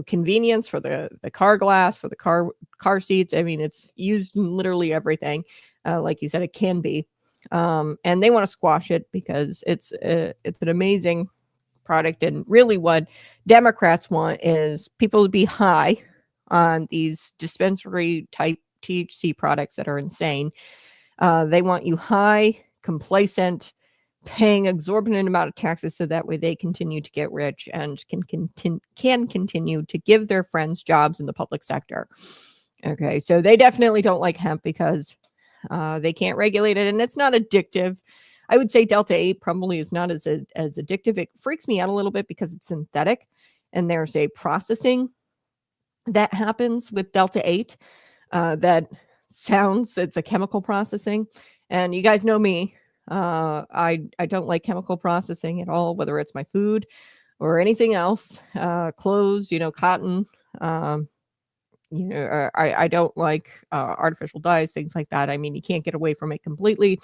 S1: convenience, for the car glass, for the car seats. I mean, it's used in literally everything. Like you said, it can be. And they want to squash it because it's an amazing product. And really what Democrats want is people to be high on these dispensary type THC products that are insane. They want you high, complacent, paying exorbitant amount of taxes so that way they continue to get rich and can continue to give their friends jobs in the public sector. Okay, so they definitely don't like hemp because they can't regulate it and it's not addictive. I would say Delta 8 probably is not as addictive. It freaks me out a little bit because it's synthetic and there's a processing that happens with Delta 8 that it's a chemical processing. And you guys know me. I don't like chemical processing at all, whether it's my food or anything else, clothes, cotton. I don't like artificial dyes, things like that. I mean, you can't get away from it completely.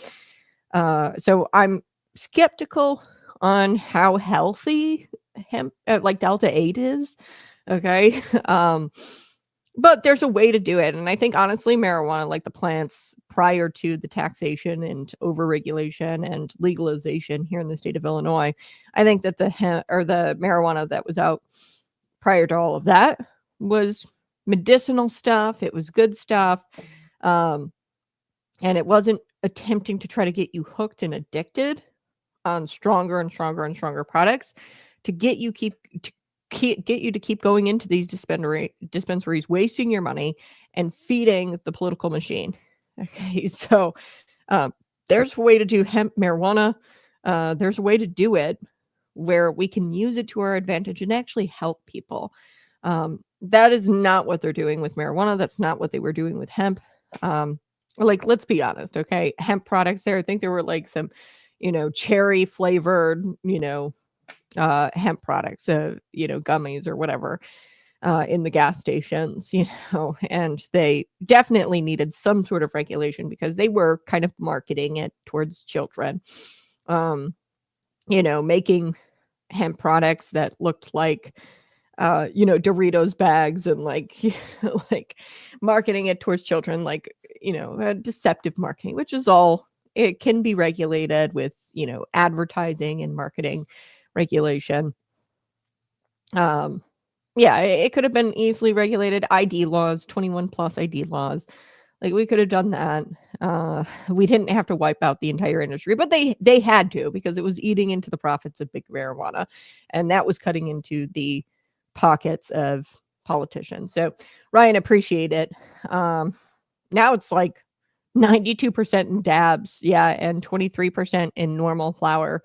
S1: So I'm skeptical on how healthy hemp, like Delta 8 is. Okay. But there's a way to do it. And I think honestly, marijuana, like the plants prior to the taxation and overregulation and legalization here in the state of Illinois, I think that the marijuana that was out prior to all of that was medicinal stuff. It was good stuff. And it wasn't attempting to try to get you hooked and addicted on stronger and stronger and stronger products to get you to keep going into these dispensaries, wasting your money and feeding the political machine. Okay, so there's a way to do hemp marijuana. There's a way to do it where we can use it to our advantage and actually help people. That is not what they're doing with marijuana. That's not what they were doing with hemp. Like, let's be honest, okay? Hemp products there, I think there were like some, cherry flavored, hemp products, gummies or whatever, in the gas stations, and they definitely needed some sort of regulation because they were kind of marketing it towards children, making hemp products that looked like, Doritos bags and like, like marketing it towards children, like, deceptive marketing, which is all, it can be regulated with, advertising and marketing regulation. It could have been easily regulated. ID laws, 21 plus ID laws. Like we could have done that. We didn't have to wipe out the entire industry, but they had to because it was eating into the profits of big marijuana. And that was cutting into the pockets of politicians. So Ryan, appreciate it. Now it's like 92% in dabs. Yeah. And 23% in normal flower.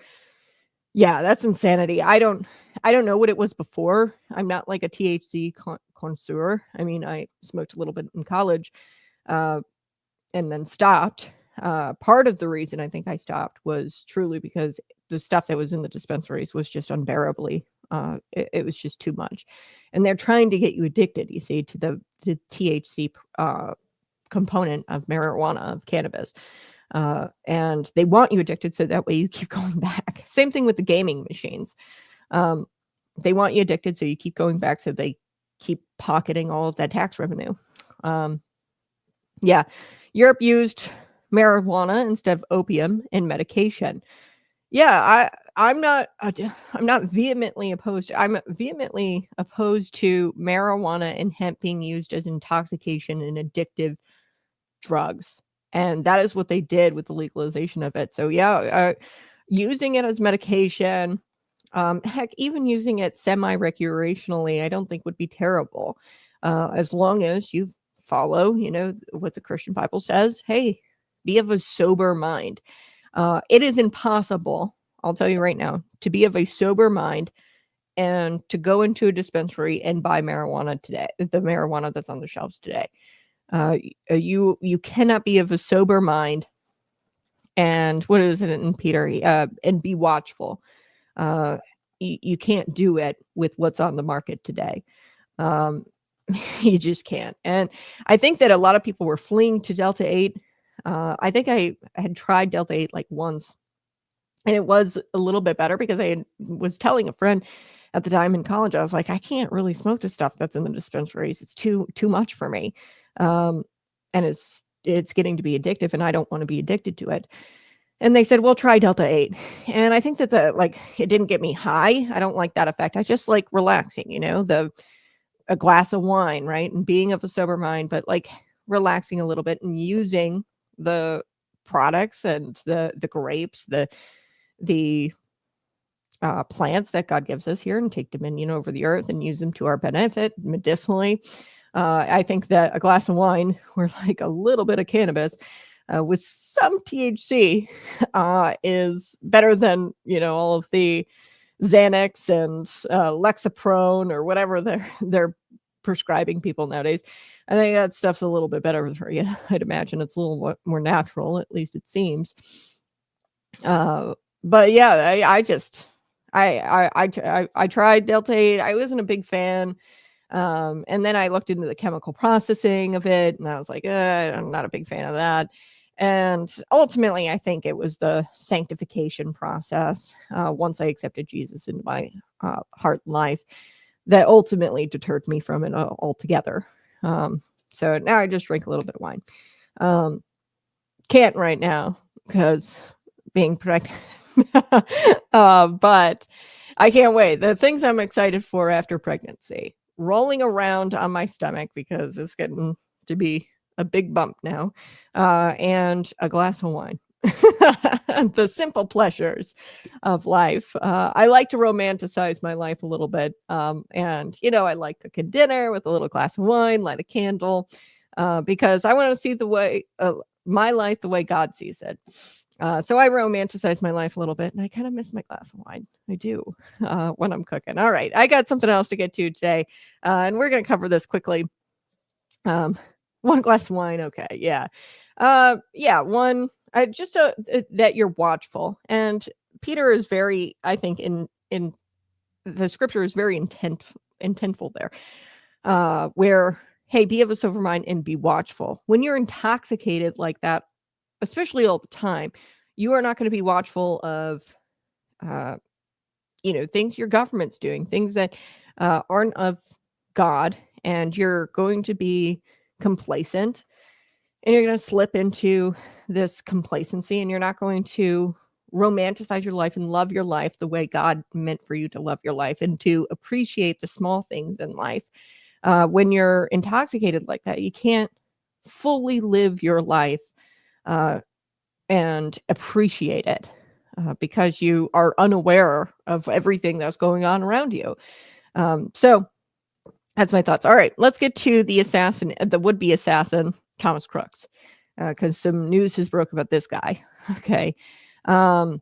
S1: Yeah, that's insanity. I don't know what it was before. I'm not like a THC connoisseur. I mean, I smoked a little bit in college, and then stopped. Part of the reason I think I stopped was truly because the stuff that was in the dispensaries was just unbearably. It was just too much, and they're trying to get you addicted. You see, to the THC component of marijuana, of cannabis. And they want you addicted so that way you keep going back. Same thing with the gaming machines. They want you addicted so you keep going back so they keep pocketing all of that tax revenue. Europe used marijuana instead of opium in medication. Yeah, I'm not vehemently opposed. I'm vehemently opposed to marijuana and hemp being used as intoxication and addictive drugs. And that is what they did with the legalization of it. So using it as medication, heck, even using it semi-recreationally, I don't think would be terrible. As long as you follow, what the Christian Bible says. Hey, be of a sober mind. It is impossible, I'll tell you right now, to be of a sober mind and to go into a dispensary and buy marijuana today, the marijuana that's on the shelves today. You cannot be of a sober mind. And what is it in Peter? And be watchful. You can't do it with what's on the market today. You just can't. And I think that a lot of people were fleeing to Delta 8. I think I had tried Delta 8 like once, and it was a little bit better because was telling a friend at the time in college, I was like, I can't really smoke the stuff that's in the dispensaries. It's too much for me. And it's getting to be addictive, and I don't want to be addicted to it. And they said, well, try Delta 8. And I think that it didn't get me high. I don't like that effect. I just like relaxing, a glass of wine, right? And being of a sober mind, but like relaxing a little bit and using the products and the grapes, the plants that God gives us here, and take dominion over the earth and use them to our benefit medicinally. I think that a glass of wine or like a little bit of cannabis with some THC is better than, all of the Xanax and Lexapro or whatever they're prescribing people nowadays. I think that stuff's a little bit better for you. I'd imagine it's a little more natural, at least it seems. But yeah, I tried Delta 8. I wasn't a big fan. And then I looked into the chemical processing of it, and I was like, I'm not a big fan of that. And ultimately, I think it was the sanctification process, once I accepted Jesus into my heart and life, that ultimately deterred me from it altogether. So now I just drink a little bit of wine. Can't right now because being pregnant. But I can't wait. The things I'm excited for after pregnancy: rolling around on my stomach because it's getting to be a big bump now, and a glass of wine. The simple pleasures of life. I like to romanticize my life a little bit. And, I like cooking dinner with a little glass of wine, light a candle, because I want to see the way my life the way God sees it. So I romanticize my life a little bit, and I kind of miss my glass of wine. I do when I'm cooking. All right. I got something else to get to today, and we're going to cover this quickly. One glass of wine. Okay. Yeah. One, just that you're watchful. And Peter is very, I think in the scripture is very intentful there, where, hey, be of a sober mind and be watchful. When you're intoxicated like that, especially all the time, you are not going to be watchful of, things your government's doing, things that aren't of God, and you're going to be complacent, and you're going to slip into this complacency, and you're not going to romanticize your life and love your life the way God meant for you to love your life, and to appreciate the small things in life. When you're intoxicated like that, you can't fully live your life and appreciate it because you are unaware of everything that's going on around you. So that's my thoughts. All right, let's get to the would-be assassin, Thomas Crooks, because some news has broke about this guy. Okay. Now,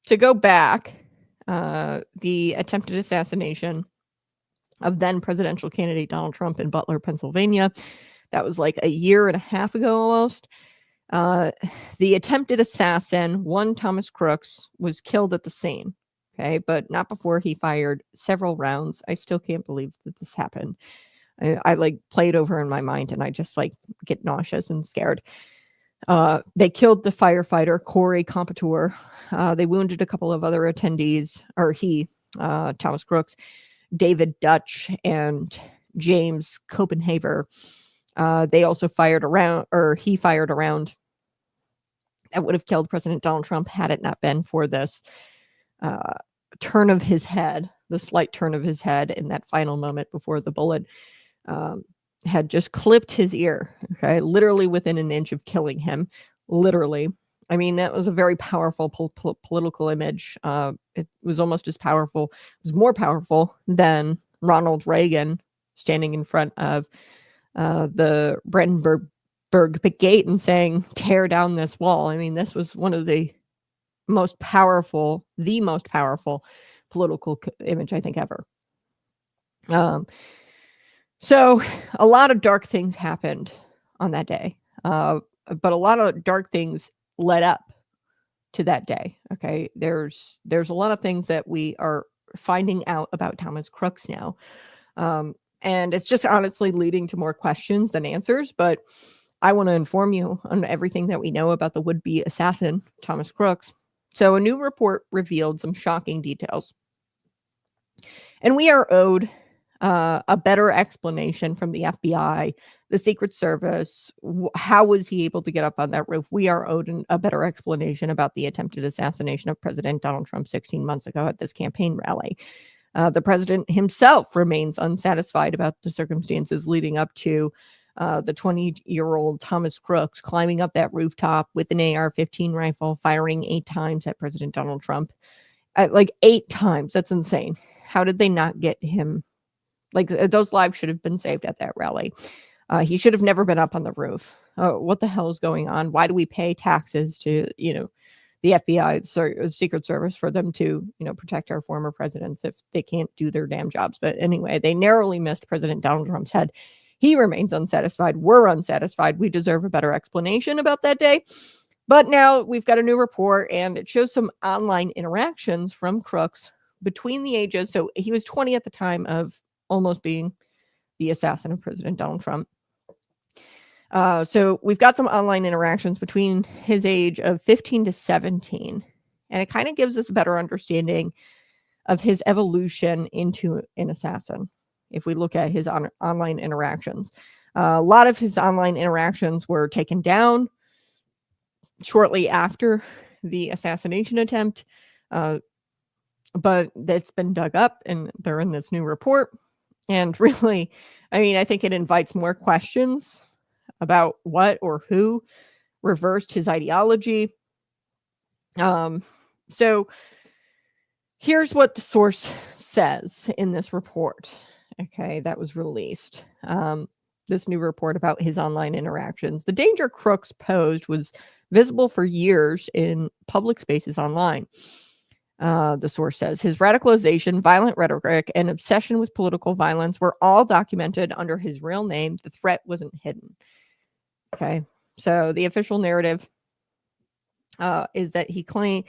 S1: to go back, the attempted assassination of then presidential candidate Donald Trump in Butler, Pennsylvania, that was like a year and a half ago almost. The attempted assassin, one Thomas Crooks, was killed at the scene. Okay, but not before he fired several rounds. I still can't believe that this happened. I like play it over in my mind, and I just like get nauseous and scared. They killed the firefighter, Corey Compatour. They wounded a couple of other attendees, or Thomas Crooks, David Dutch, and James Copenhaver. They also fired he fired a round that would have killed President Donald Trump had it not been for this turn of his head, the slight turn of his head in that final moment before the bullet had just clipped his ear. Okay, literally within an inch of killing him. Literally. I mean, that was a very powerful political image. It was almost as powerful, it was more powerful than Ronald Reagan standing in front of the Brandenburg gate and saying, tear down this wall. I mean, this was one of the most powerful political image I think ever. So a lot of dark things happened on that day, but a lot of dark things led up to that day. Okay, there's a lot of things that we are finding out about Thomas Crooks now, and it's just honestly leading to more questions than answers. But I want to inform you on everything that we know about the would-be assassin, Thomas Crooks. So a new report revealed some shocking details, and we are owed a better explanation from the FBI, the Secret Service. How was he able to get up on that roof? We are owed a better explanation about the attempted assassination of President Donald Trump 16 months ago at this campaign rally. The president himself remains unsatisfied about the circumstances leading up to the 20-year-old Thomas Crooks climbing up that rooftop with an AR-15 rifle, firing 8 times at President Donald Trump. Like 8 times. That's insane. How did they not get him? Like, those lives should have been saved at that rally. He should have never been up on the roof. What the hell is going on? Why do we pay taxes to, the FBI, Secret Service, for them to, protect our former presidents if they can't do their damn jobs? But anyway, they narrowly missed President Donald Trump's head. He remains unsatisfied. We're unsatisfied. We deserve a better explanation about that day. But now we've got a new report, and it shows some online interactions from Crooks between the ages. So he was 20 at the time of almost being the assassin of President Donald Trump. So we've got some online interactions between his age of 15 to 17. And it kind of gives us a better understanding of his evolution into an assassin. If we look at his online interactions, a lot of his online interactions were taken down shortly after the assassination attempt. But that's been dug up, and they're in this new report. And really, I think it invites more questions about what or who reversed his ideology. So here's what the source says in this report. Okay, that was released. This new report about his online interactions. The danger Crooks posed was visible for years in public spaces online. The source says his radicalization, violent rhetoric, and obsession with political violence were all documented under his real name. The threat wasn't hidden. Okay, so the official narrative is that he claimed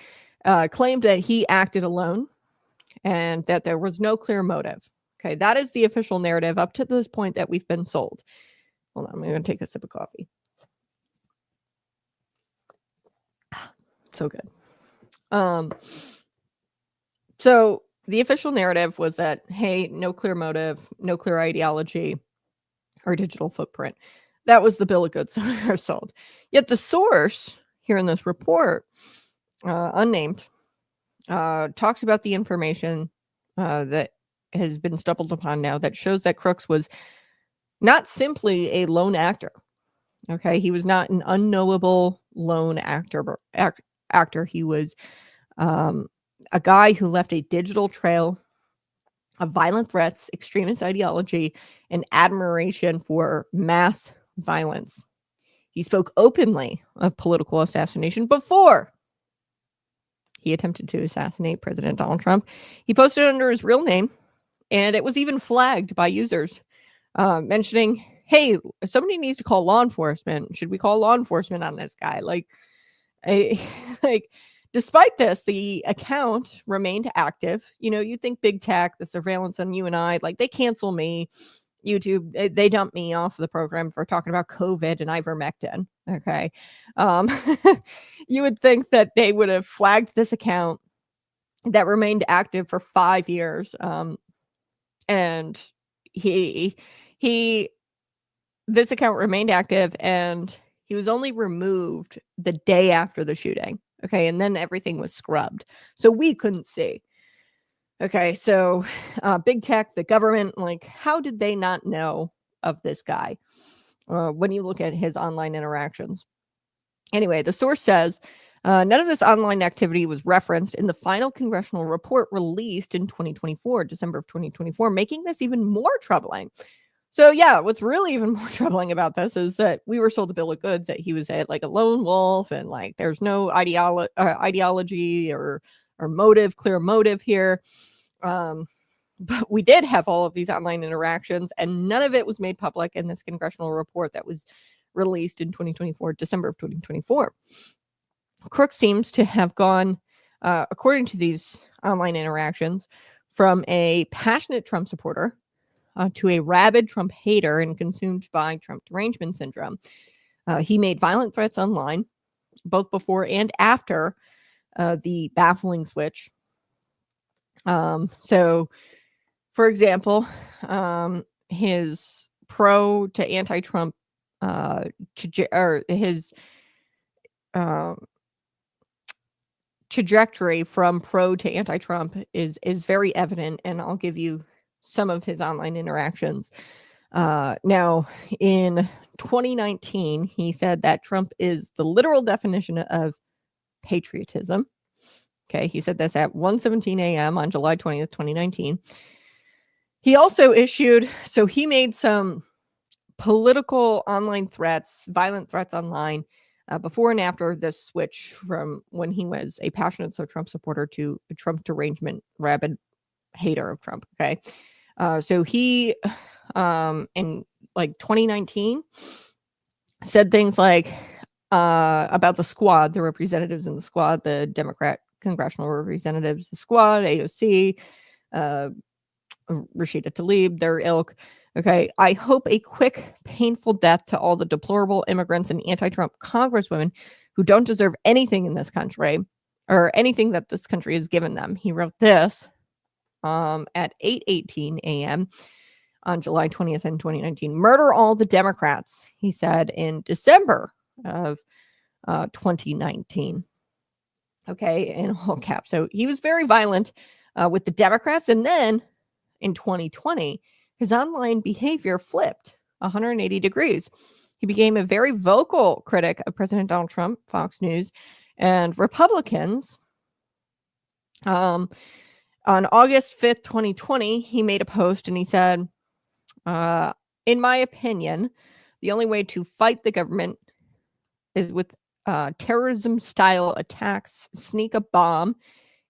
S1: that he acted alone and that there was no clear motive. Okay, that is the official narrative up to this point that we've been sold. Hold on, I'm going to take a sip of coffee. So good. So the official narrative was that, hey, no clear motive, no clear ideology or digital footprint. That was the bill of goods that are sold. Yet the source here in this report, unnamed, talks about the information that has been stumbled upon now that shows that Crooks was not simply a lone actor. Okay, he was not an unknowable lone actor. He was a guy who left a digital trail of violent threats, extremist ideology, and admiration for mass violence. He spoke openly of political assassination before he attempted to assassinate President Donald Trump. He posted under his real name, and it was even flagged by users, mentioning, hey, somebody needs to call law enforcement. Should we call law enforcement on this guy? Despite this, the account remained active. You think big tech, the surveillance on you and I, they cancel me. YouTube, they dump me off the program for talking about COVID and ivermectin. Okay. You would think that they would have flagged this account that remained active for 5 years. And this account remained active, and he was only removed the day after the shooting. Okay. And then everything was scrubbed. So we couldn't see. Okay. So big tech, the government, how did they not know of this guy when you look at his online interactions? Anyway, the source says none of this online activity was referenced in the final congressional report released in 2024, December of 2024, making this even more troubling. So yeah, what's really even more troubling about this is that we were sold a bill of goods that he was like a lone wolf and like there's no ideology or motive, clear motive here. But we did have all of these online interactions, and none of it was made public in this congressional report that was released in 2024, December of 2024. Crook seems to have gone, according to these online interactions, from a passionate Trump supporter to a rabid Trump hater and consumed by Trump derangement syndrome. He made violent threats online, both before and after the baffling switch. So, for example, his pro to anti-Trump his trajectory from pro to anti-Trump is very evident, and I'll give you some of his online interactions. Now, in 2019, he said that Trump is the literal definition of patriotism. Okay, he said this at 1:17 a.m. on July 20th, 2019. He also he made some political online threats, violent threats online, before and after the switch from when he was a passionate Trump supporter to a Trump derangement, rabid hater of Trump. Okay. So he, in like 2019, said things like about the squad, the representatives in the squad, the Democrat congressional representatives, the squad, AOC, Rashida Tlaib, their ilk. Okay, I hope a quick, painful death to all the deplorable immigrants and anti-Trump congresswomen who don't deserve anything in this country or anything that this country has given them. He wrote this at 8:18 a.m. on July 20th in 2019. Murder all the Democrats, he said in December of 2019. Okay, in all caps. So he was very violent with the Democrats. And then in 2020, his online behavior flipped 180 degrees. He became a very vocal critic of President Donald Trump, Fox News, and Republicans. On August 5th, 2020, he made a post and he said, in my opinion, the only way to fight the government is with terrorism-style attacks. Sneak a bomb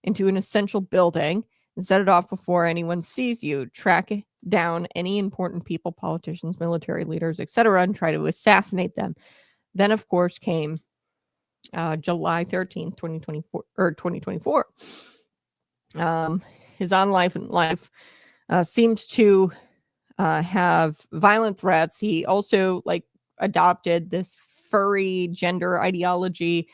S1: into an essential building and set it off before anyone sees you. Track down any important people, politicians, military leaders, etc., and try to assassinate them. Then, of course, came July 13th, 2024, or 2024. His on life seems to have violent threats. He also adopted this furry gender ideology.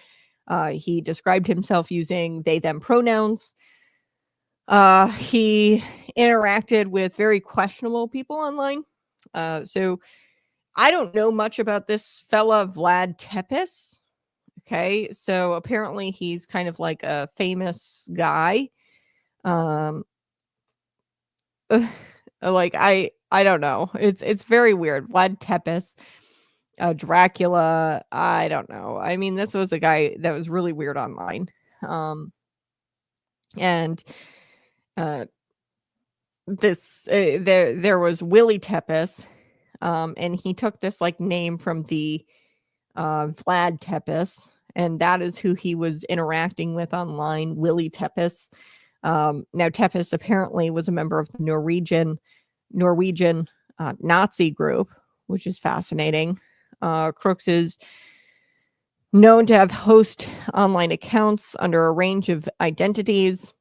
S1: He described himself using they them pronouns. He interacted with very questionable people online. So I don't know much about this fella Vlad Tepes. Okay, so apparently he's kind of like a famous guy. I don't know. It's very weird. Vlad Tepes, Dracula. I don't know. I mean, this was a guy that was really weird online. There was Willie Tepes, and he took this name from the Vlad Tepes, and that is who he was interacting with online. Willie Tepes. Now Tepes apparently was a member of the Norwegian Nazi group, which is fascinating. Crooks is known to have host online accounts under a range of identities.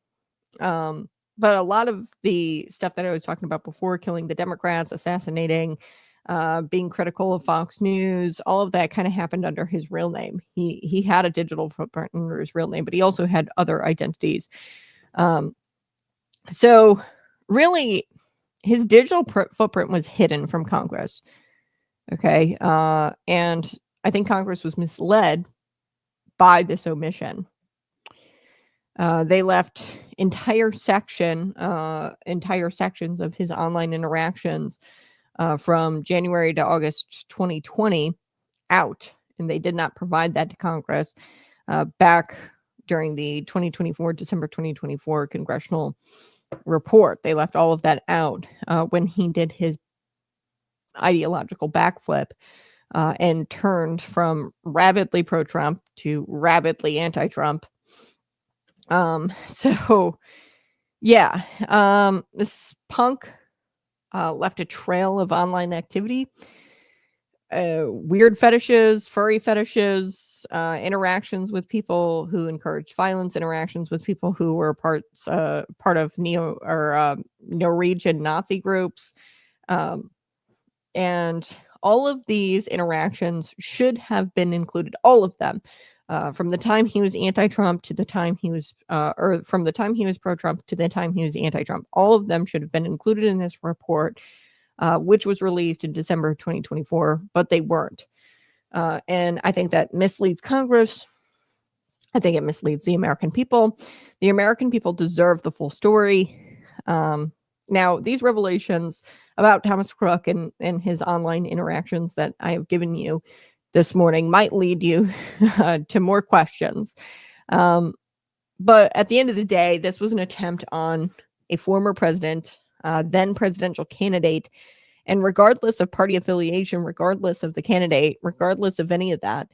S1: But a lot of the stuff that I was talking about before, killing the Democrats, assassinating, being critical of Fox News, all of that kind of happened under his real name. He had a digital footprint under his real name, but he also had other identities. So really, his digital footprint was hidden from Congress. Okay. And I think Congress was misled by this omission. They left entire sections of his online interactions from January to August 2020 out, and they did not provide that to Congress back during the December 2024 congressional report. They left all of that out when he did his ideological backflip and turned from rabidly pro-Trump to rabidly anti-Trump. So yeah, this punk left a trail of online activity, weird fetishes, furry fetishes, interactions with people who encouraged violence, interactions with people who were part of Norwegian Nazi groups, and all of these interactions should have been included, all of them, from the time he was anti-Trump to the time he was, or from the time he was pro-Trump to the time he was anti-Trump. All of them should have been included in this report, which was released in December of 2024, but they weren't. And I think that misleads Congress. I think it misleads the American people. The American people deserve the full story. Now, these revelations about Thomas Crook and his online interactions that I have given you this morning might lead you to more questions. But at the end of the day, this was an attempt on a former president, then presidential candidate. And regardless of party affiliation, regardless of the candidate, regardless of any of that,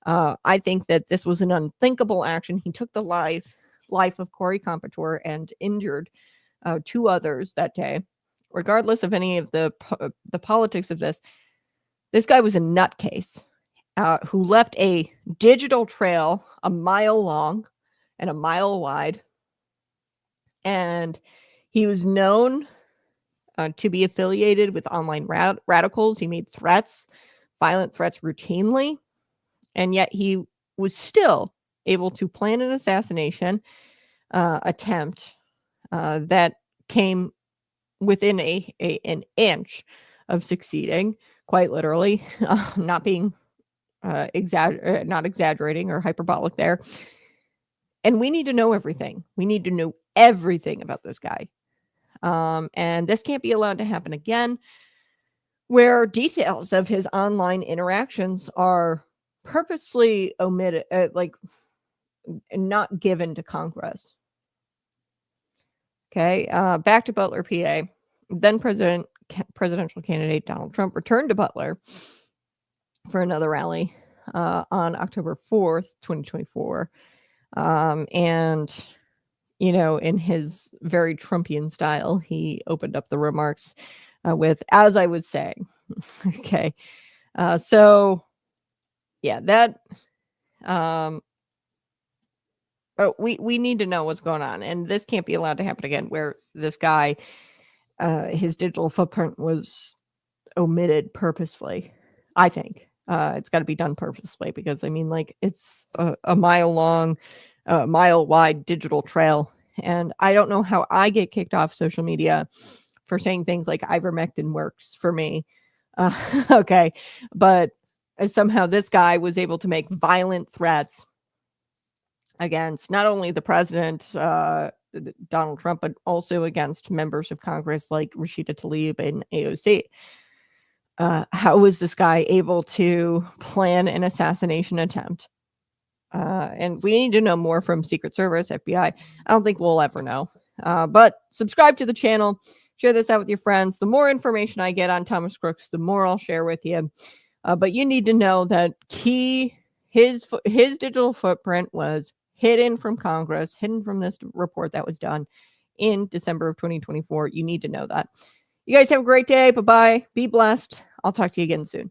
S1: I think that this was an unthinkable action. He took the life of Corey Comptoir and injured 2 others that day. Regardless of any of the politics of this guy was a nutcase who left a digital trail a mile long and a mile wide. And he was known to be affiliated with online radicals. He made threats, violent threats routinely. And yet he was still able to plan an assassination attempt that came within an inch of succeeding, quite literally, not being not exaggerating or hyperbolic there. And we need to know everything. We need to know everything about this guy. And this can't be allowed to happen again, where details of his online interactions are purposefully omitted, not given to Congress. Okay, back to Butler, PA. Then presidential candidate Donald Trump returned to Butler for another rally on October 4th, 2024. And, in his very Trumpian style, he opened up the remarks with, as I was saying. Okay. So, yeah, that... we need to know what's going on, and this can't be allowed to happen again, where this guy, his digital footprint was omitted purposefully. I think it's got to be done purposefully, because it's a mile long, mile wide digital trail, and I don't know how I get kicked off social media for saying things like ivermectin works for me. Okay, but somehow this guy was able to make violent threats against not only the president, Donald Trump, but also against members of Congress like Rashida Tlaib and AOC. How was this guy able to plan an assassination attempt? And we need to know more from Secret Service, FBI. I don't think we'll ever know. But subscribe to the channel. Share this out with your friends. The more information I get on Thomas Crooks, the more I'll share with you. But you need to know that his digital footprint was hidden from Congress, hidden from this report that was done in December of 2024. You need to know that. You guys have a great day. Bye-bye. Be blessed. I'll talk to you again soon.